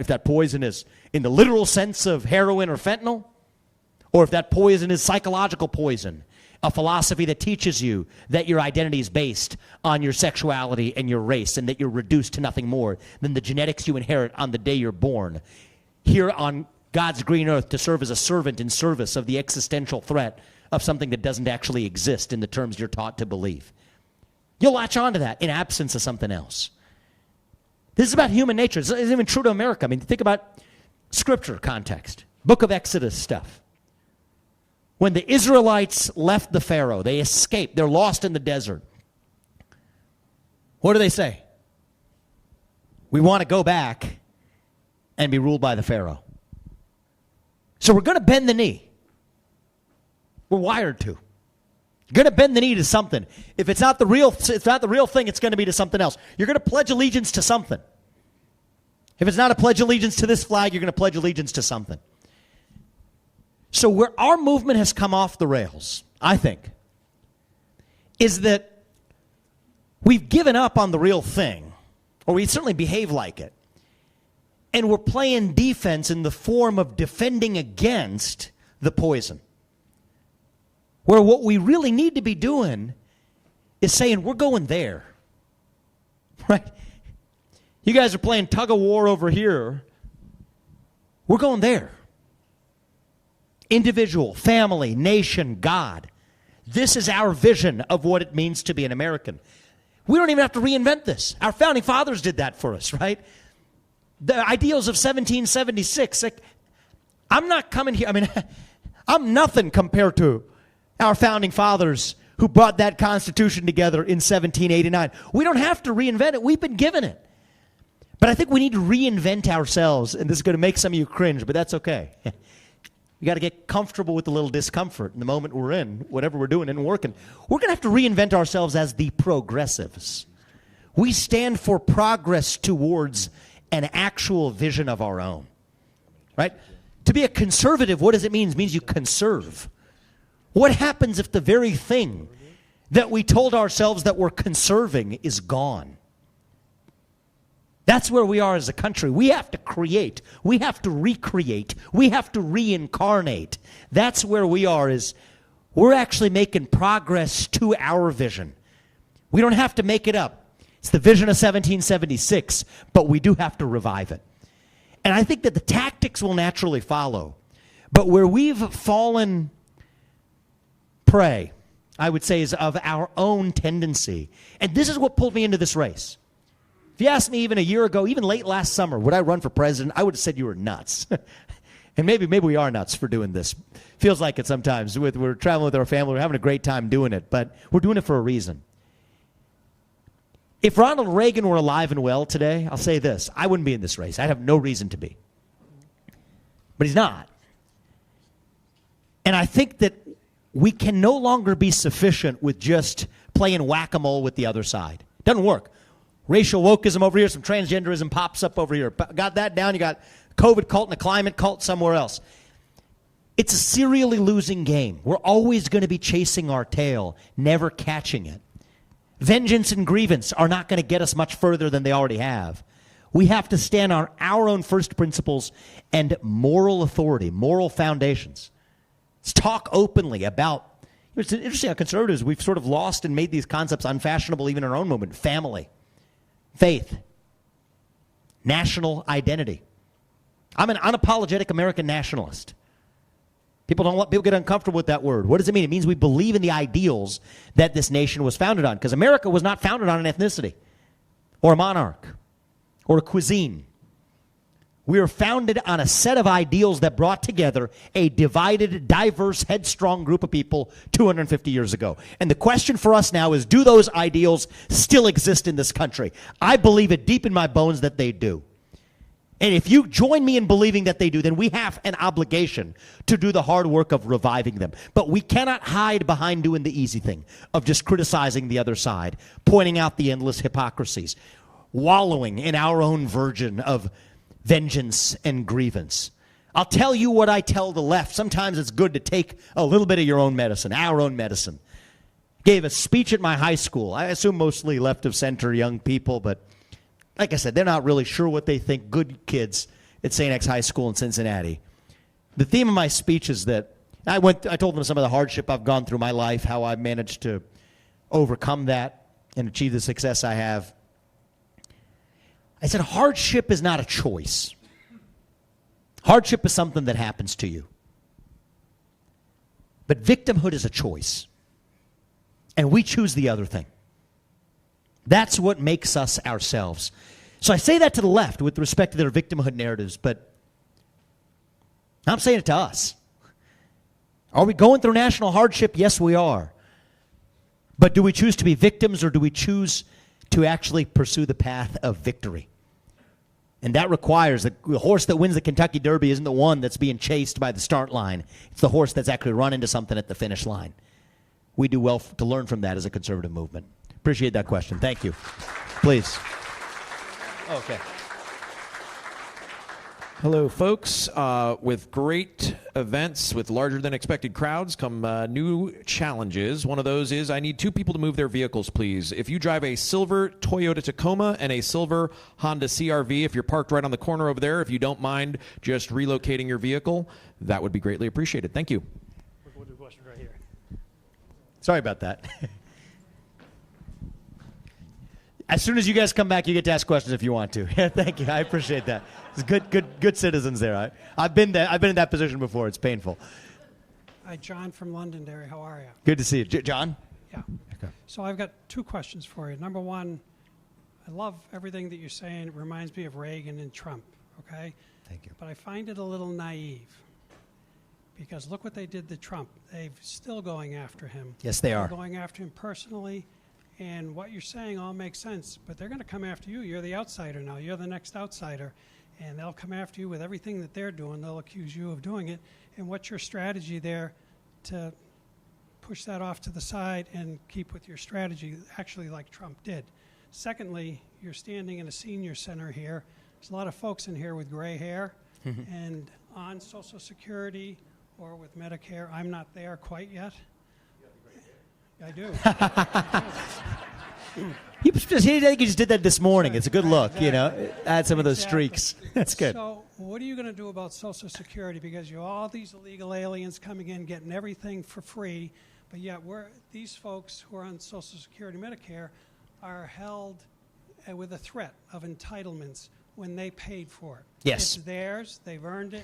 that poison is in the literal sense of heroin or fentanyl, or if that poison is psychological poison, a philosophy that teaches you that your identity is based on your sexuality and your race, and that you're reduced to nothing more than the genetics you inherit on the day you're born, here on God's green earth to serve as a servant in service of the existential threat of something that doesn't actually exist in the terms you're taught to believe. You'll latch on to that in absence of something else. This is about human nature. It's even true to America. I mean, think about scripture context, book of Exodus stuff. When the Israelites left the Pharaoh, they escaped. They're lost in the desert. What do they say? We want to go back and be ruled by the Pharaoh. So we're going to bend the knee. We're wired to. You're going to bend the knee to something. If it's not the real thing, it's going to be to something else. You're going to pledge allegiance to something. If it's not a pledge allegiance to this flag, you're going to pledge allegiance to something. So where our movement has come off the rails, I think, is that we've given up on the real thing, or we certainly behave like it, and we're playing defense in the form of defending against the poison. Where what we really need to be doing is saying, we're going there. Right? You guys are playing tug of war over here. We're going there. Individual, family, nation, God. This is our vision of what it means to be an American. We don't even have to reinvent this. Our founding fathers did that for us, right? The ideals of 1776. Like, I'm not coming here. I mean, I'm nothing compared to our founding fathers who brought that Constitution together in 1789. We don't have to reinvent it. We've been given it. But I think we need to reinvent ourselves, and this is going to make some of you cringe, but that's okay. You got to get comfortable with a little discomfort in the moment we're in, whatever we're doing and working. We're going to have to reinvent ourselves as the progressives. We stand for progress towards an actual vision of our own, right? To be a conservative, what does it mean? It means you conserve. What happens if the very thing that we told ourselves that we're conserving is gone? That's where we are as a country. We have to create. We have to recreate. We have to reincarnate. That's where we are, is we're actually making progress to our vision. We don't have to make it up. It's the vision of 1776, but we do have to revive it. And I think that the tactics will naturally follow. But where we've fallen prey, I would say, is of our own tendency. And this is what pulled me into this race. If you asked me even a year ago, even late last summer, would I run for president, I would have said you were nuts. And maybe we are nuts for doing this. Feels like it sometimes. We're traveling with our family. We're having a great time doing it. But we're doing it for a reason. If Ronald Reagan were alive and well today, I'll say this, I wouldn't be in this race. I'd have no reason to be. But he's not. And I think that we can no longer be sufficient with just playing whack-a-mole with the other side. Doesn't work. Racial wokeism over here, some transgenderism pops up over here. Got that down, you got COVID cult and a climate cult somewhere else. It's a serially losing game. We're always going to be chasing our tail, never catching it. Vengeance and grievance are not going to get us much further than they already have. We have to stand on our own first principles and moral authority, moral foundations. Let's talk openly about, it's interesting how conservatives, we've sort of lost and made these concepts unfashionable even in our own movement. Family, faith, national identity. I'm an unapologetic American nationalist. People get uncomfortable with that word. What does it mean? It means we believe in the ideals that this nation was founded on. Because America was not founded on an ethnicity or a monarch or a cuisine. We were founded on a set of ideals that brought together a divided, diverse, headstrong group of people 250 years ago. And the question for us now is, do those ideals still exist in this country? I believe it deep in my bones that they do. And if you join me in believing that they do, then we have an obligation to do the hard work of reviving them. But we cannot hide behind doing the easy thing of just criticizing the other side, pointing out the endless hypocrisies, wallowing in our own version of vengeance and grievance. I'll tell you what I tell the left. Sometimes it's good to take a little bit of your own medicine, our own medicine. Gave a speech at my high school. I assume mostly left of center young people, but like I said, they're not really sure what they think. Good kids at St. X High School in Cincinnati. The theme of my speech is that I told them some of the hardship I've gone through my life, how I managed to overcome that and achieve the success I have. I said, hardship is not a choice. Hardship is something that happens to you. But victimhood is a choice. And we choose the other thing. That's what makes us ourselves. So I say that to the left with respect to their victimhood narratives, but I'm saying it to us. Are we going through national hardship? Yes, we are. But do we choose to be victims, or do we choose to actually pursue the path of victory? And that requires the horse that wins the Kentucky Derby isn't the one that's being chased by the start line. It's the horse that's actually run into something at the finish line. We do well to learn from that as a conservative movement. Appreciate that question. Thank you. Please. Okay. Hello, folks. With great events with larger than expected crowds come new challenges. One of those is I need two people to move their vehicles, please. If you drive a silver Toyota Tacoma and a silver Honda CR-V, if you're parked right on the corner over there, if you don't mind just relocating your vehicle, that would be greatly appreciated. Thank you. We'll do a question right here. Sorry about that. As soon as you guys come back, you get to ask questions if you want to. Yeah, thank you. I appreciate that. It's good citizens there. I've been there. I've been in that position before. It's painful. Hi, John from Londonderry. How are you? Good to see you, John. Yeah. Okay. So I've got two questions for you. Number one, I love everything that you're saying. It reminds me of Reagan and Trump. Okay. Thank you. But I find it a little naive, because look what they did to Trump. They're still going after him. Yes, they are. They're going after him personally. And what you're saying all makes sense, but they're going to come after you. You're the outsider now. You're the next outsider. And they'll come after you with everything that they're doing. They'll accuse you of doing it. And what's your strategy there to push that off to the side and keep with your strategy, actually like Trump did? Secondly, you're standing in a senior center here. There's a lot of folks in here with gray hair and on Social Security or with Medicare. I'm not there quite yet. I do. He just did that this morning. It's a good look, you know. Add some of those streaks. That's good. So what are you going to do about Social Security? Because you have all these illegal aliens coming in, getting everything for free, but yet these folks who are on Social Security, Medicare, are held with a threat of entitlements when they paid for it. Yes. It's theirs. They've earned it.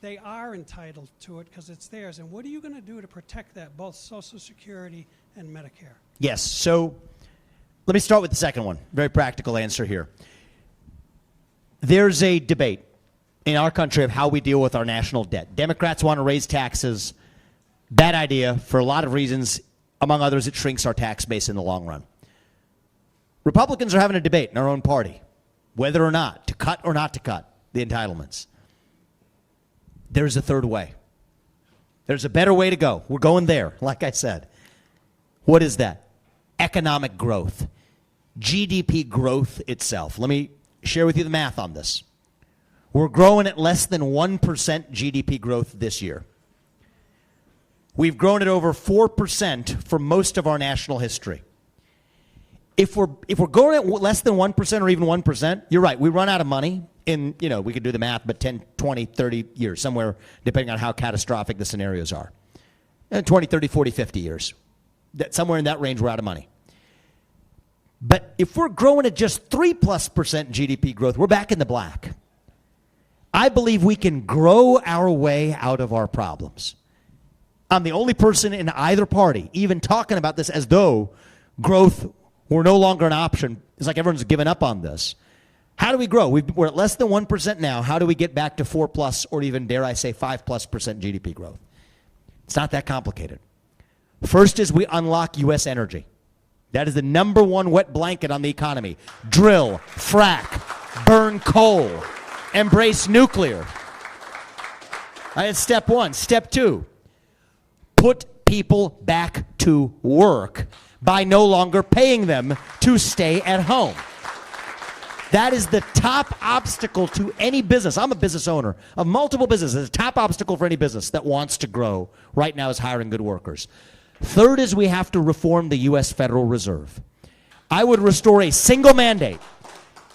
They are entitled to it because it's theirs. And what are you going to do to protect that, both Social Security and Medicare? Yes. So let me start with the second one. Very practical answer here. There's a debate in our country of how we deal with our national debt. Democrats want to raise taxes. Bad idea for a lot of reasons. Among others, it shrinks our tax base in the long run. Republicans are having a debate in our own party whether or not to cut the entitlements. There's a third way. There's a better way to go. We're going there, like I said. What is that? Economic growth. GDP growth itself. Let me share with you the math on this. We're growing at less than 1% GDP growth this year. We've grown at over 4% for most of our national history. If we're going at less than 1% or even 1%, you're right, we run out of money in, we could do the math, but 10, 20, 30 years, somewhere, depending on how catastrophic the scenarios are. 20, 30, 40, 50 years. Somewhere in that range, we're out of money. But if we're growing at just 3+% GDP growth, we're back in the black. I believe we can grow our way out of our problems. I'm the only person in either party even talking about this as though growth were no longer an option. It's like everyone's given up on this. How do we grow? We're at less than 1% now. How do we get back to 4+ or even, dare I say, 5+% GDP growth? It's not that complicated. First is we unlock U.S. energy. That is the number one wet blanket on the economy. Drill, frack, burn coal, embrace nuclear. That's step one. Step two, put people back to work by no longer paying them to stay at home. That is the top obstacle to any business. I'm a business owner of multiple businesses. The top obstacle for any business that wants to grow right now is hiring good workers. Third is we have to reform the U.S. Federal Reserve. I would restore a single mandate.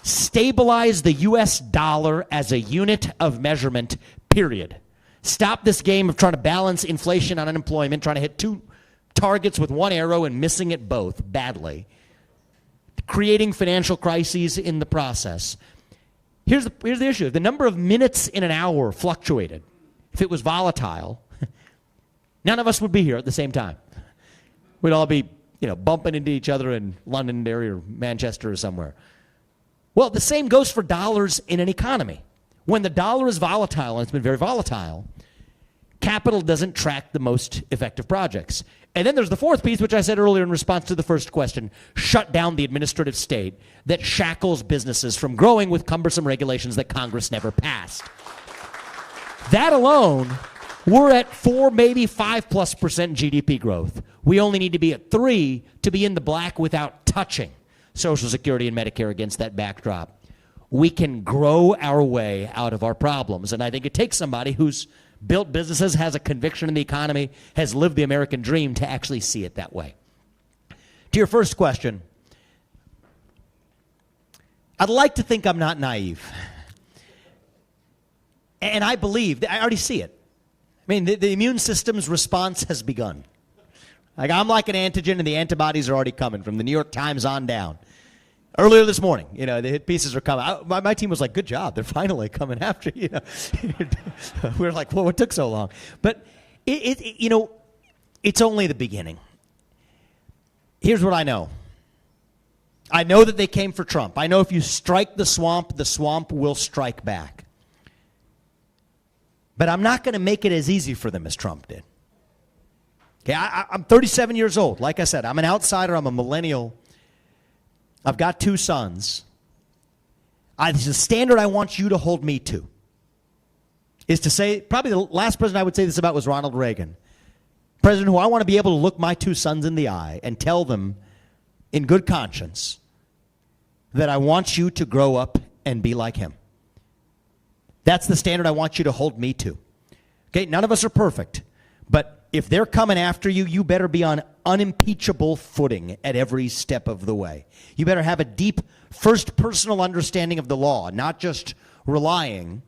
Stabilize the U.S. dollar as a unit of measurement, period. Stop this game of trying to balance inflation and unemployment, trying to hit two targets with one arrow and missing it both badly. Creating financial crises in the process. Here's the issue. The number of minutes in an hour fluctuated. If it was volatile, none of us would be here at the same time. We'd all be, bumping into each other in Londonderry or Manchester or somewhere. Well, the same goes for dollars in an economy. When the dollar is volatile, and it's been very volatile, capital doesn't track the most effective projects. And then there's the fourth piece, which I said earlier in response to the first question, shut down the administrative state that shackles businesses from growing with cumbersome regulations that Congress never passed. That alone, we're at 4, maybe 5+% GDP growth. We only need to be at 3 to be in the black without touching Social Security and Medicare against that backdrop. We can grow our way out of our problems. And I think it takes somebody who's built businesses, has a conviction in the economy, has lived the American dream to actually see it that way. To your first question, I'd like to think I'm not naive. And I believe, I already see it. I mean, the immune system's response has begun. Like, I'm like an antigen, and the antibodies are already coming from the New York Times on down. Earlier this morning, the hit pieces are coming. My team was like, good job. They're finally coming after you. We were like, well, what took so long? But, it's only the beginning. Here's what I know. I know that they came for Trump. I know if you strike the swamp will strike back. But I'm not going to make it as easy for them as Trump did. Okay, I'm 37 years old. Like I said, I'm an outsider. I'm a millennial. I've got 2 sons. The standard I want you to hold me to is to say, probably the last president I would say this about was Ronald Reagan. President who I want to be able to look my 2 sons in the eye and tell them in good conscience that I want you to grow up and be like him. That's the standard I want you to hold me to. Okay, none of us are perfect, but if they're coming after you, you better be on unimpeachable footing at every step of the way. You better have a deep, first personal understanding of the law, not just relying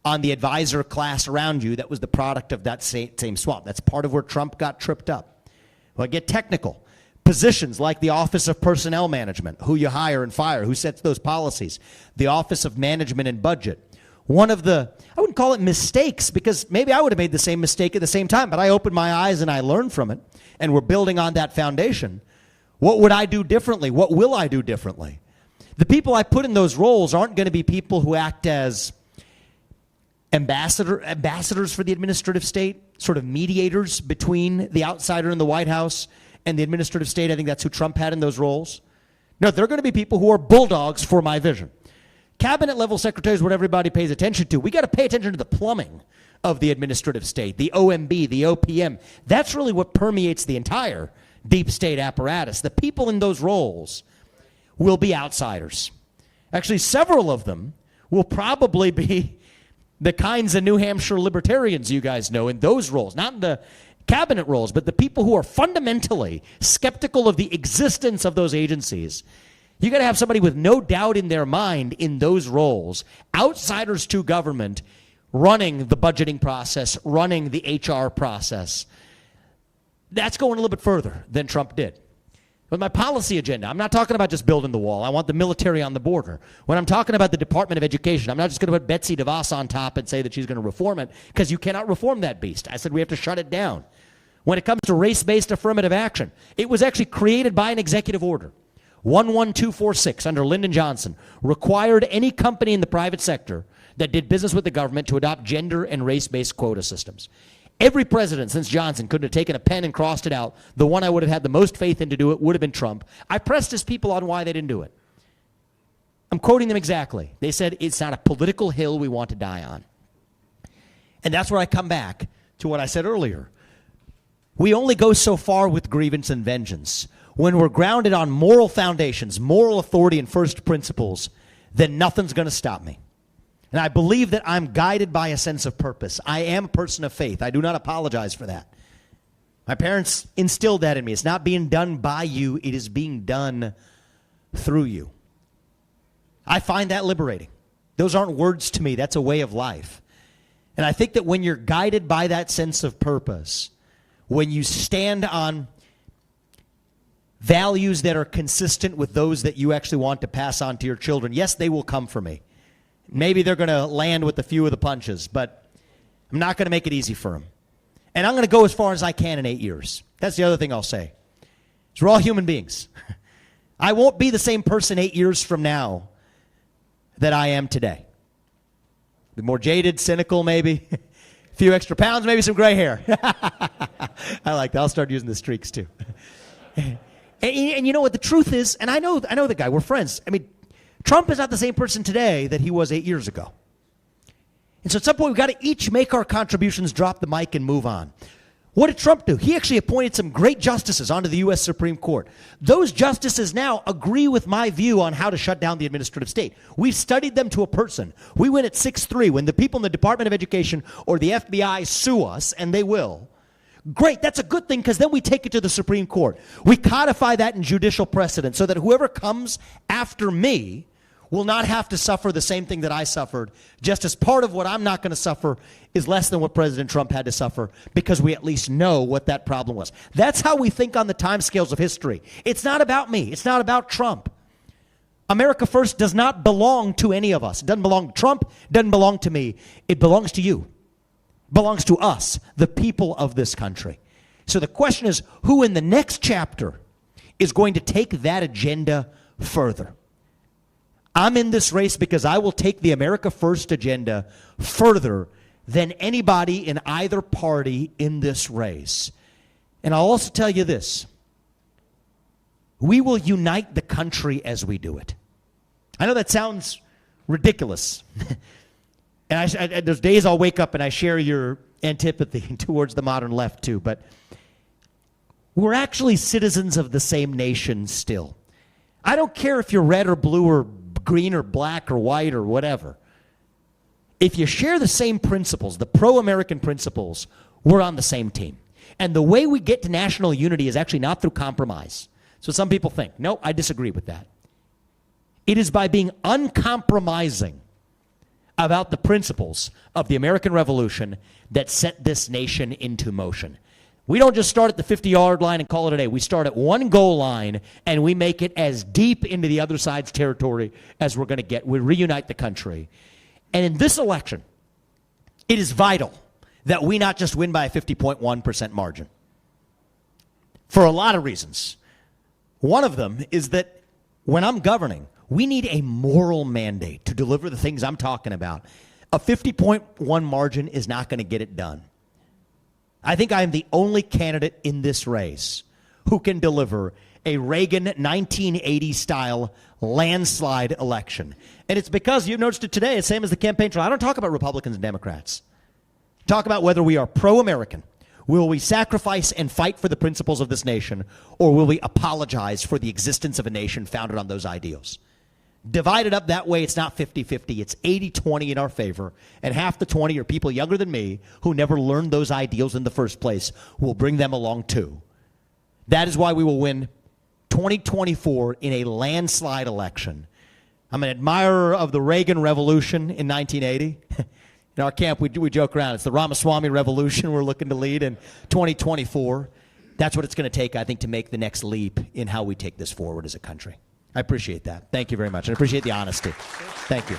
on the advisor class around you that was the product of that same swamp. That's part of where Trump got tripped up. Well, I get technical. Positions like the Office of Personnel Management, who you hire and fire, who sets those policies, the Office of Management and Budget. One of the, I wouldn't call it mistakes, because maybe I would have made the same mistake at the same time, but I opened my eyes and I learned from it, and we're building on that foundation. What would I do differently? What will I do differently? The people I put in those roles aren't going to be people who act as ambassadors for the administrative state, sort of mediators between the outsider in the White House and the administrative state. I think that's who Trump had in those roles. No, they're going to be people who are bulldogs for my vision. Cabinet level secretaries, what everybody pays attention to. We got to pay attention to the plumbing of the administrative state, the OMB, the OPM. That's really what permeates the entire deep state apparatus. The people in those roles will be outsiders. Actually, several of them will probably be the kinds of New Hampshire libertarians you guys know in those roles, not in the cabinet roles, but the people who are fundamentally skeptical of the existence of those agencies. You got to have somebody with no doubt in their mind in those roles, outsiders to government, running the budgeting process, running the HR process. That's going a little bit further than Trump did. With my policy agenda, I'm not talking about just building the wall. I want the military on the border. When I'm talking about the Department of Education, I'm not just going to put Betsy DeVos on top and say that she's going to reform it, because you cannot reform that beast. I said we have to shut it down. When it comes to race-based affirmative action, it was actually created by an executive order. 11246 under Lyndon Johnson required any company in the private sector that did business with the government to adopt gender and race-based quota systems. Every president since Johnson could have taken a pen and crossed it out. The one I would have had the most faith in to do it would have been Trump. I pressed his people on why they didn't do it. I'm quoting them exactly. They said it's not a political hill we want to die on. And that's where I come back to what I said earlier. We only go so far with grievance and vengeance. When we're grounded on moral foundations, moral authority, and first principles, then nothing's going to stop me. And I believe that I'm guided by a sense of purpose. I am a person of faith. I do not apologize for that. My parents instilled that in me. It's not being done by you. It is being done through you. I find that liberating. Those aren't words to me. That's a way of life. And I think that when you're guided by that sense of purpose, when you stand on values that are consistent with those that you actually want to pass on to your children, yes, they will come for me. Maybe they're going to land with a few of the punches, but I'm not going to make it easy for them. And I'm going to go as far as I can in 8 years. That's the other thing I'll say. Is we're all human beings. I won't be the same person 8 years from now that I am today. Be more jaded, cynical maybe. A few extra pounds, maybe some gray hair. I like that. I'll start using the streaks too. And you know what the truth is, and I know the guy, we're friends. I mean, Trump is not the same person today that he was 8 years ago. And so at some point, we've got to each make our contributions, drop the mic, and move on. What did Trump do? He actually appointed some great justices onto the U.S. Supreme Court. Those justices now agree with my view on how to shut down the administrative state. We've studied them to a person. We win at 6-3 when the people in the Department of Education or the FBI sue us, and they will. Great, that's a good thing, because then we take it to the Supreme Court. We codify that in judicial precedent so that whoever comes after me will not have to suffer the same thing that I suffered, just as part of what I'm not going to suffer is less than what President Trump had to suffer, because we at least know what that problem was. That's how we think on the timescales of history. It's not about me. It's not about Trump. America First does not belong to any of us. It doesn't belong to Trump. It doesn't belong to me. It belongs to you. It belongs to us, the people of this country. So the question is, who in the next chapter is going to take that agenda further? I'm in this race because I will take the America First agenda further than anybody in either party in this race. And I'll also tell you this. We will unite the country as we do it. I know that sounds ridiculous. And there's days I'll wake up and I share your antipathy towards the modern left too. But we're actually citizens of the same nation still. I don't care if you're red or blue or green or black or white or whatever. If you share the same principles, the pro-American principles, we're on the same team. And the way we get to national unity is actually not through compromise. So some people think, no, I disagree with that. It is by being uncompromising about the principles of the American Revolution that set this nation into motion. We don't just start at the 50-yard line and call it a day. We start at one goal line, and we make it as deep into the other side's territory as we're going to get. We reunite the country. And in this election, it is vital that we not just win by a 50.1% margin. For a lot of reasons. One of them is that when I'm governing, we need a moral mandate to deliver the things I'm talking about. A 50.1 margin is not going to get it done. I think I am the only candidate in this race who can deliver a Reagan 1980-style landslide election. And it's because, you've noticed it today, it's the same as the campaign trail. I don't talk about Republicans and Democrats. Talk about whether we are pro-American. Will we sacrifice and fight for the principles of this nation, or will we apologize for the existence of a nation founded on those ideals? Divided up that way, it's not 50-50. It's 80-20 in our favor, and half the 20 are people younger than me who never learned those ideals in the first place. We'll bring them along too. That is why we will win 2024 in a landslide election. I'm an admirer of the Reagan Revolution in 1980. In our camp, we joke around. It's the Ramaswamy Revolution we're looking to lead in 2024. That's what it's going to take, I think, to make the next leap in how we take this forward as a country. I appreciate that. Thank you very much. I appreciate the honesty. Thank you.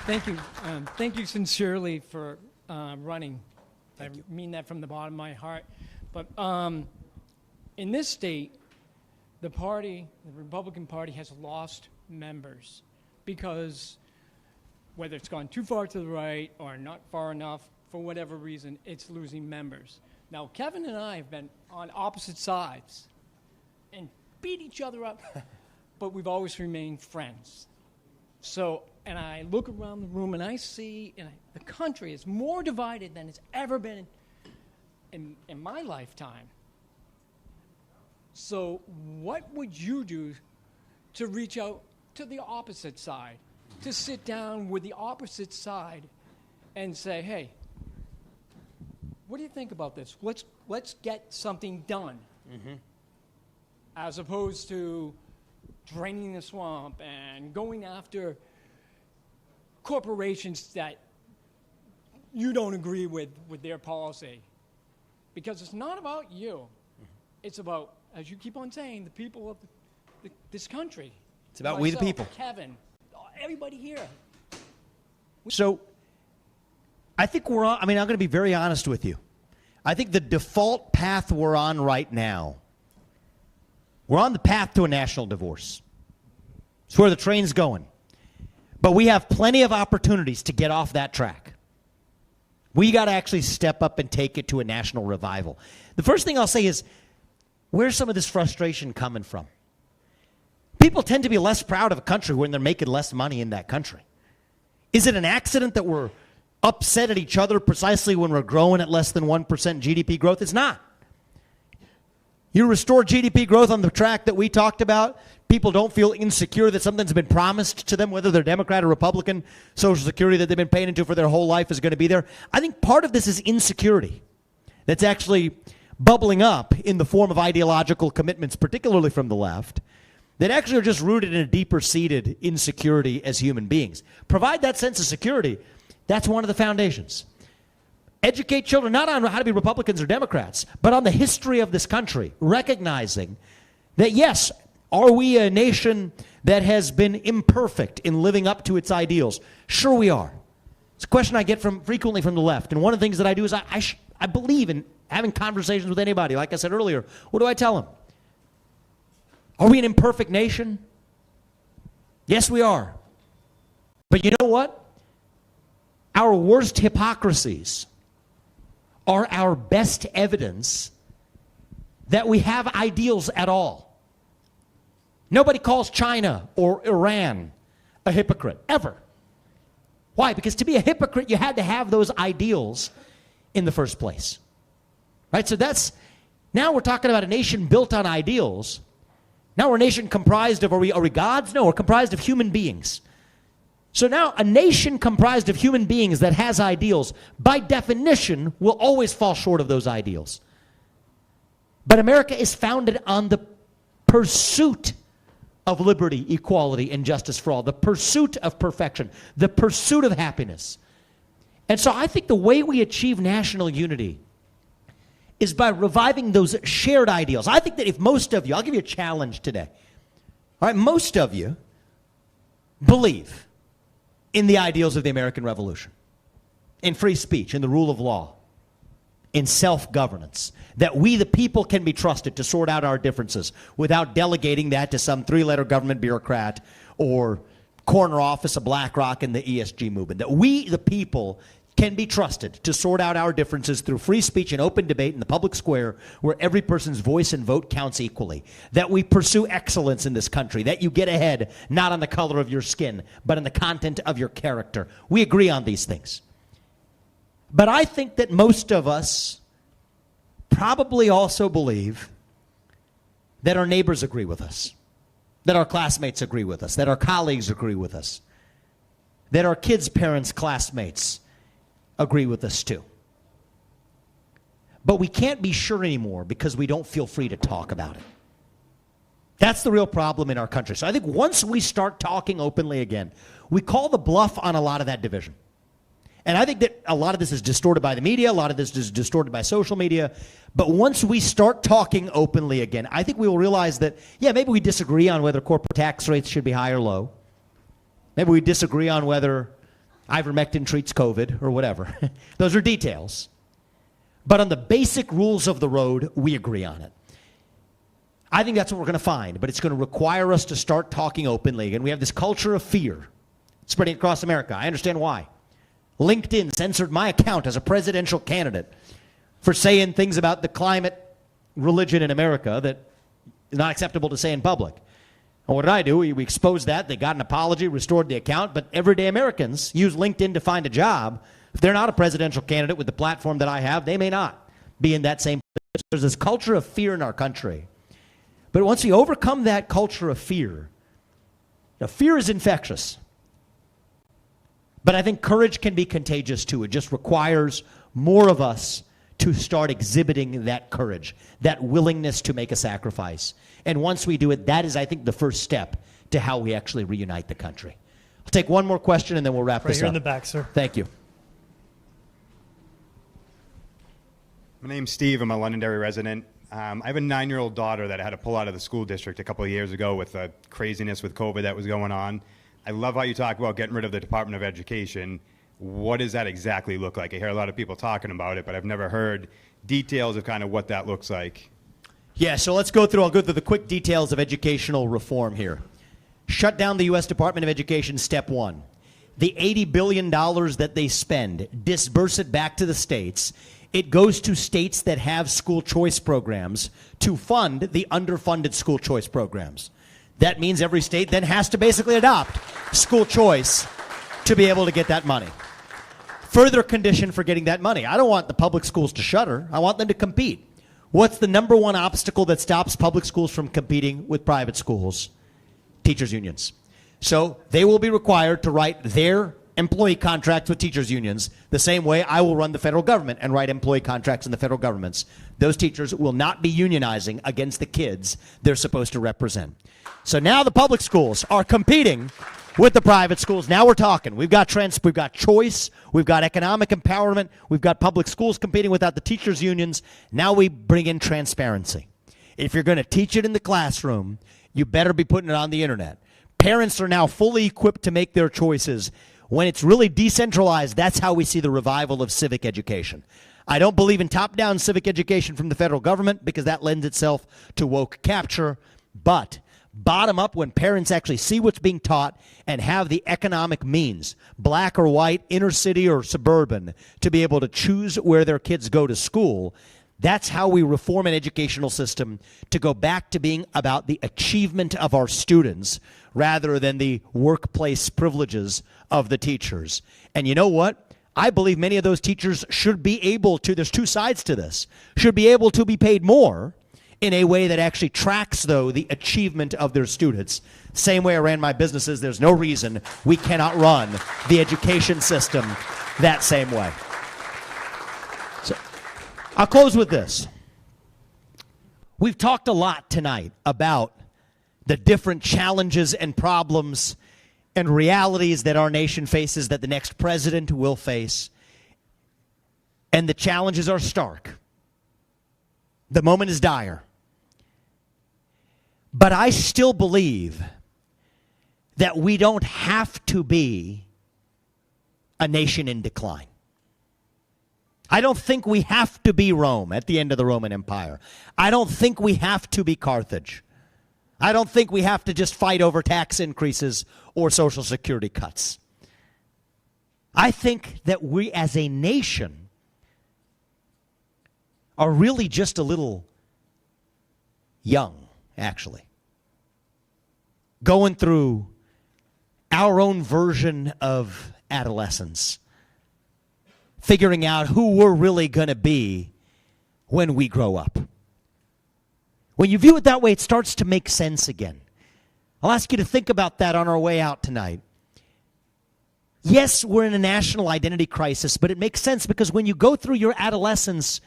Thank you. Thank you sincerely for running. I mean that from the bottom of my heart. But in this state, the Republican Party has lost members because whether it's gone too far to the right or not far enough, for whatever reason, it's losing members. Now, Kevin and I have been on opposite sides and beat each other up, but we've always remained friends. So, and I look around the room and I see the country is more divided than it's ever been in my lifetime. So what would you do to reach out to the opposite side, to sit down with the opposite side and say, hey, what do you think about this? Let's get something done. Mm-hmm. As opposed to draining the swamp and going after corporations that you don't agree with their policy. Because it's not about you. Mm-hmm. It's about, as you keep on saying, the people of this country. It's about we the people. Kevin, everybody here. So I think we're on, I'm going to be very honest with you. I think the default path we're on right now, we're on the path to a national divorce. It's where the train's going. But we have plenty of opportunities to get off that track. We got to actually step up and take it to a national revival. The first thing I'll say is, where's some of this frustration coming from? People tend to be less proud of a country when they're making less money in that country. Is it an accident that we're upset at each other precisely when we're growing at less than 1% GDP growth? It's not. You restore GDP growth on the track that we talked about, people don't feel insecure that something's been promised to them, whether they're Democrat or Republican, Social Security that they've been paying into for their whole life is going to be there. I think part of this is insecurity that's actually bubbling up in the form of ideological commitments, particularly from the left, that actually are just rooted in a deeper-seated insecurity as human beings. Provide that sense of security, that's one of the foundations. Educate children not on how to be Republicans or Democrats, but on the history of this country, recognizing that, yes, are we a nation that has been imperfect in living up to its ideals? Sure we are. It's a question I get frequently from the left, and one of the things that I do is I believe in having conversations with anybody. Like I said earlier, what do I tell them? Are we an imperfect nation? Yes, we are. But you know what? Our worst hypocrisies are our best evidence that we have ideals at all. Nobody calls China or Iran a hypocrite, ever. Why? Because to be a hypocrite, you had to have those ideals in the first place. Right? So now we're talking about a nation built on ideals. Now we're a nation comprised of, are we gods? No, we're comprised of human beings. So now a nation comprised of human beings that has ideals, by definition, will always fall short of those ideals. But America is founded on the pursuit of liberty, equality, and justice for all, the pursuit of perfection, the pursuit of happiness. And so I think the way we achieve national unity is by reviving those shared ideals. I think that if most of you, I'll give you a challenge today. All right, most of you believe in the ideals of the American Revolution, in free speech, in the rule of law, in self-governance, that we the people can be trusted to sort out our differences without delegating that to some three-letter government bureaucrat or corner office of BlackRock and the ESG movement, that we the people can be trusted to sort out our differences through free speech and open debate in the public square where every person's voice and vote counts equally. That we pursue excellence in this country. That you get ahead not on the color of your skin, but on the content of your character. We agree on these things. But I think that most of us probably also believe that our neighbors agree with us, that our classmates agree with us, that our colleagues agree with us, that our kids' parents' classmates agree with us too. But we can't be sure anymore because we don't feel free to talk about it. That's the real problem in our country. So I think once we start talking openly again, we call the bluff on a lot of that division. And I think that a lot of this is distorted by the media, a lot of this is distorted by social media. But once we start talking openly again, I think we will realize that, yeah, maybe we disagree on whether corporate tax rates should be high or low. Maybe we disagree on whether ivermectin treats COVID or whatever. Those are details. But on the basic rules of the road, we agree on it. I think that's what we're going to find, but it's going to require us to start talking openly. And we have this culture of fear spreading across America. I understand why. LinkedIn censored my account as a presidential candidate for saying things about the climate religion in America that is not acceptable to say in public. And what did I do? We exposed that. They got an apology, restored the account. But everyday Americans use LinkedIn to find a job. If they're not a presidential candidate with the platform that I have, they may not be in that same position. There's this culture of fear in our country. But once we overcome that culture of fear, fear is infectious. But I think courage can be contagious too. It just requires more of us to start exhibiting that courage, that willingness to make a sacrifice. And once we do it, that is, I think, the first step to how we actually reunite the country. I'll take one more question and then we'll wrap this up. Right here in the back, sir. Thank you. My name's Steve. I'm a Londonderry resident. I have a 9-year-old daughter that I had to pull out of the school district a couple of years ago with the craziness with COVID that was going on. I love how you talk about getting rid of the Department of Education. What does that exactly look like? I hear a lot of people talking about it, but I've never heard details of kind of what that looks like. Yeah, so I'll go through the quick details of educational reform here. Shut down the U.S. Department of Education, step one. The $80 billion that they spend, disperse it back to the states. It goes to states that have school choice programs to fund the underfunded school choice programs. That means every state then has to basically adopt school choice to be able to get that money. Further condition for getting that money. I don't want the public schools to shutter. I want them to compete. What's the number one obstacle that stops public schools from competing with private schools? Teachers' unions. So they will be required to write their employee contracts with teachers' unions the same way I will run the federal government and write employee contracts in the federal governments. Those teachers will not be unionizing against the kids they're supposed to represent. So now the public schools are competing with the private schools. Now we're talking. We've got choice. We've got economic empowerment. We've got public schools competing without the teachers' unions. Now we bring in transparency. If you're going to teach it in the classroom, you better be putting it on the internet. Parents are now fully equipped to make their choices. When it's really decentralized, that's how we see the revival of civic education. I don't believe in top-down civic education from the federal government because that lends itself to woke capture, but bottom up when parents actually see what's being taught and have the economic means, black or white, inner city or suburban, to be able to choose where their kids go to school. That's how we reform an educational system to go back to being about the achievement of our students rather than the workplace privileges of the teachers. And you know what? I believe many of those teachers should be able to, there's two sides to this, should be able to be paid more in a way that actually tracks, though, the achievement of their students. Same way I ran my businesses, there's no reason we cannot run the education system that same way. So I'll close with this. We've talked a lot tonight about the different challenges and problems and realities that our nation faces, that the next president will face. And the challenges are stark. The moment is dire. But I still believe that we don't have to be a nation in decline. I don't think we have to be Rome at the end of the Roman Empire. I don't think we have to be Carthage. I don't think we have to just fight over tax increases or Social Security cuts. I think that we as a nation are really just a little young, actually. Going through our own version of adolescence. Figuring out who we're really going to be when we grow up. When you view it that way, it starts to make sense again. I'll ask you to think about that on our way out tonight. Yes, we're in a national identity crisis, but it makes sense because when you go through your adolescence,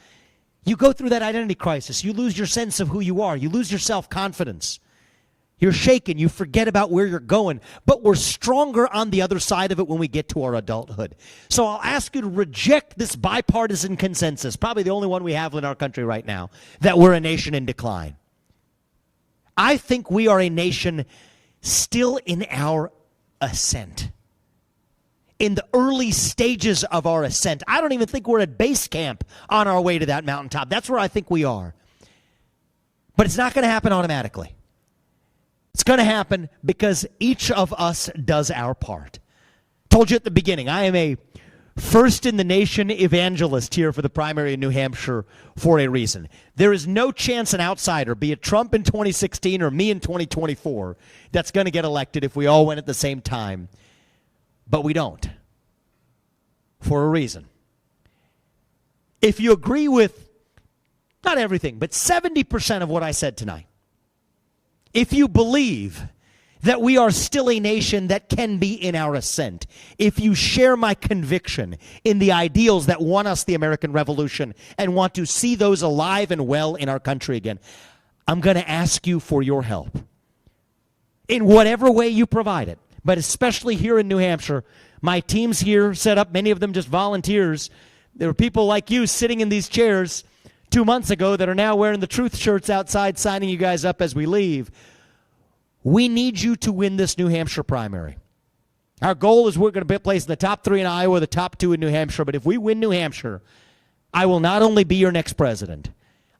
you go through that identity crisis. You lose your sense of who you are. You lose your self-confidence. You're shaken. You forget about where you're going. But we're stronger on the other side of it when we get to our adulthood. So I'll ask you to reject this bipartisan consensus, probably the only one we have in our country right now, that we're a nation in decline. I think we are a nation still in our ascent. In the early stages of our ascent. I don't even think we're at base camp on our way to that mountaintop. That's where I think we are. But it's not going to happen automatically. It's going to happen because each of us does our part. Told you at the beginning, I am a first-in-the-nation evangelist here for the primary in New Hampshire for a reason. There is no chance an outsider, be it Trump in 2016 or me in 2024, that's going to get elected if we all went at the same time. But we don't. For a reason. If you agree with, not everything, but 70% of what I said tonight, if you believe that we are still a nation that can be in our ascent, if you share my conviction in the ideals that won us the American Revolution and want to see those alive and well in our country again, I'm going to ask you for your help. In whatever way you provide it. But especially here in New Hampshire, my team's here set up, many of them just volunteers. There were people like you sitting in these chairs 2 months ago that are now wearing the truth shirts outside, signing you guys up as we leave. We need you to win this New Hampshire primary. Our goal is we're going to be placed in the top 3 in Iowa, the top 2 in New Hampshire. But if we win New Hampshire, I will not only be your next president,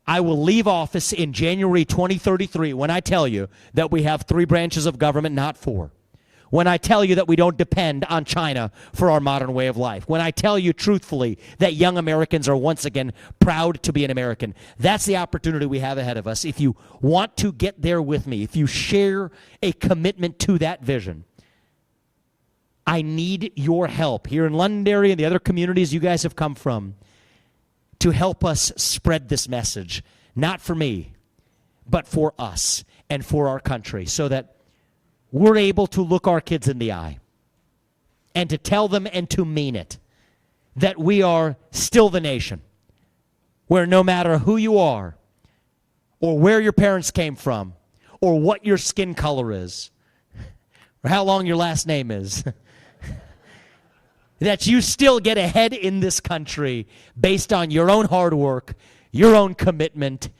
I will leave office in January 2033 when I tell you that we have 3 branches of government, not 4. When I tell you that we don't depend on China for our modern way of life. When I tell you truthfully that young Americans are once again proud to be an American. That's the opportunity we have ahead of us. If you want to get there with me, if you share a commitment to that vision, I need your help here in Londonderry and the other communities you guys have come from to help us spread this message. Not for me, but for us and for our country, so that we're able to look our kids in the eye and to tell them and to mean it that we are still the nation where no matter who you are or where your parents came from or what your skin color is or how long your last name is, that you still get ahead in this country based on your own hard work, your own commitment,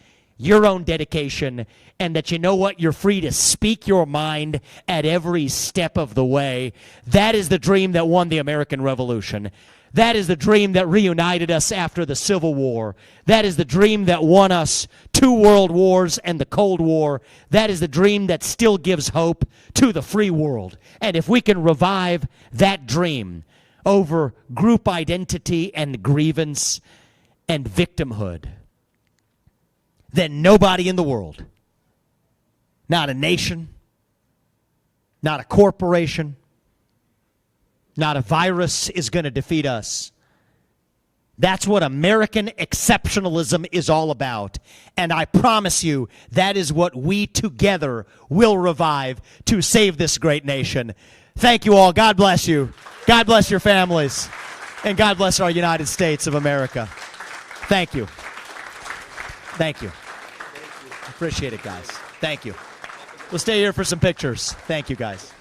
your own dedication, and that you know what? You're free to speak your mind at every step of the way. That is the dream that won the American Revolution. That is the dream that reunited us after the Civil War. That is the dream that won us 2 world wars and the Cold War. That is the dream that still gives hope to the free world. And if we can revive that dream over group identity and grievance and victimhood, then nobody in the world, not a nation, not a corporation, not a virus is going to defeat us. That's what American exceptionalism is all about. And I promise you, that is what we together will revive to save this great nation. Thank you all. God bless you. God bless your families. And God bless our United States of America. Thank you. Thank you. Appreciate it, guys. Thank you. We'll stay here for some pictures. Thank you, guys.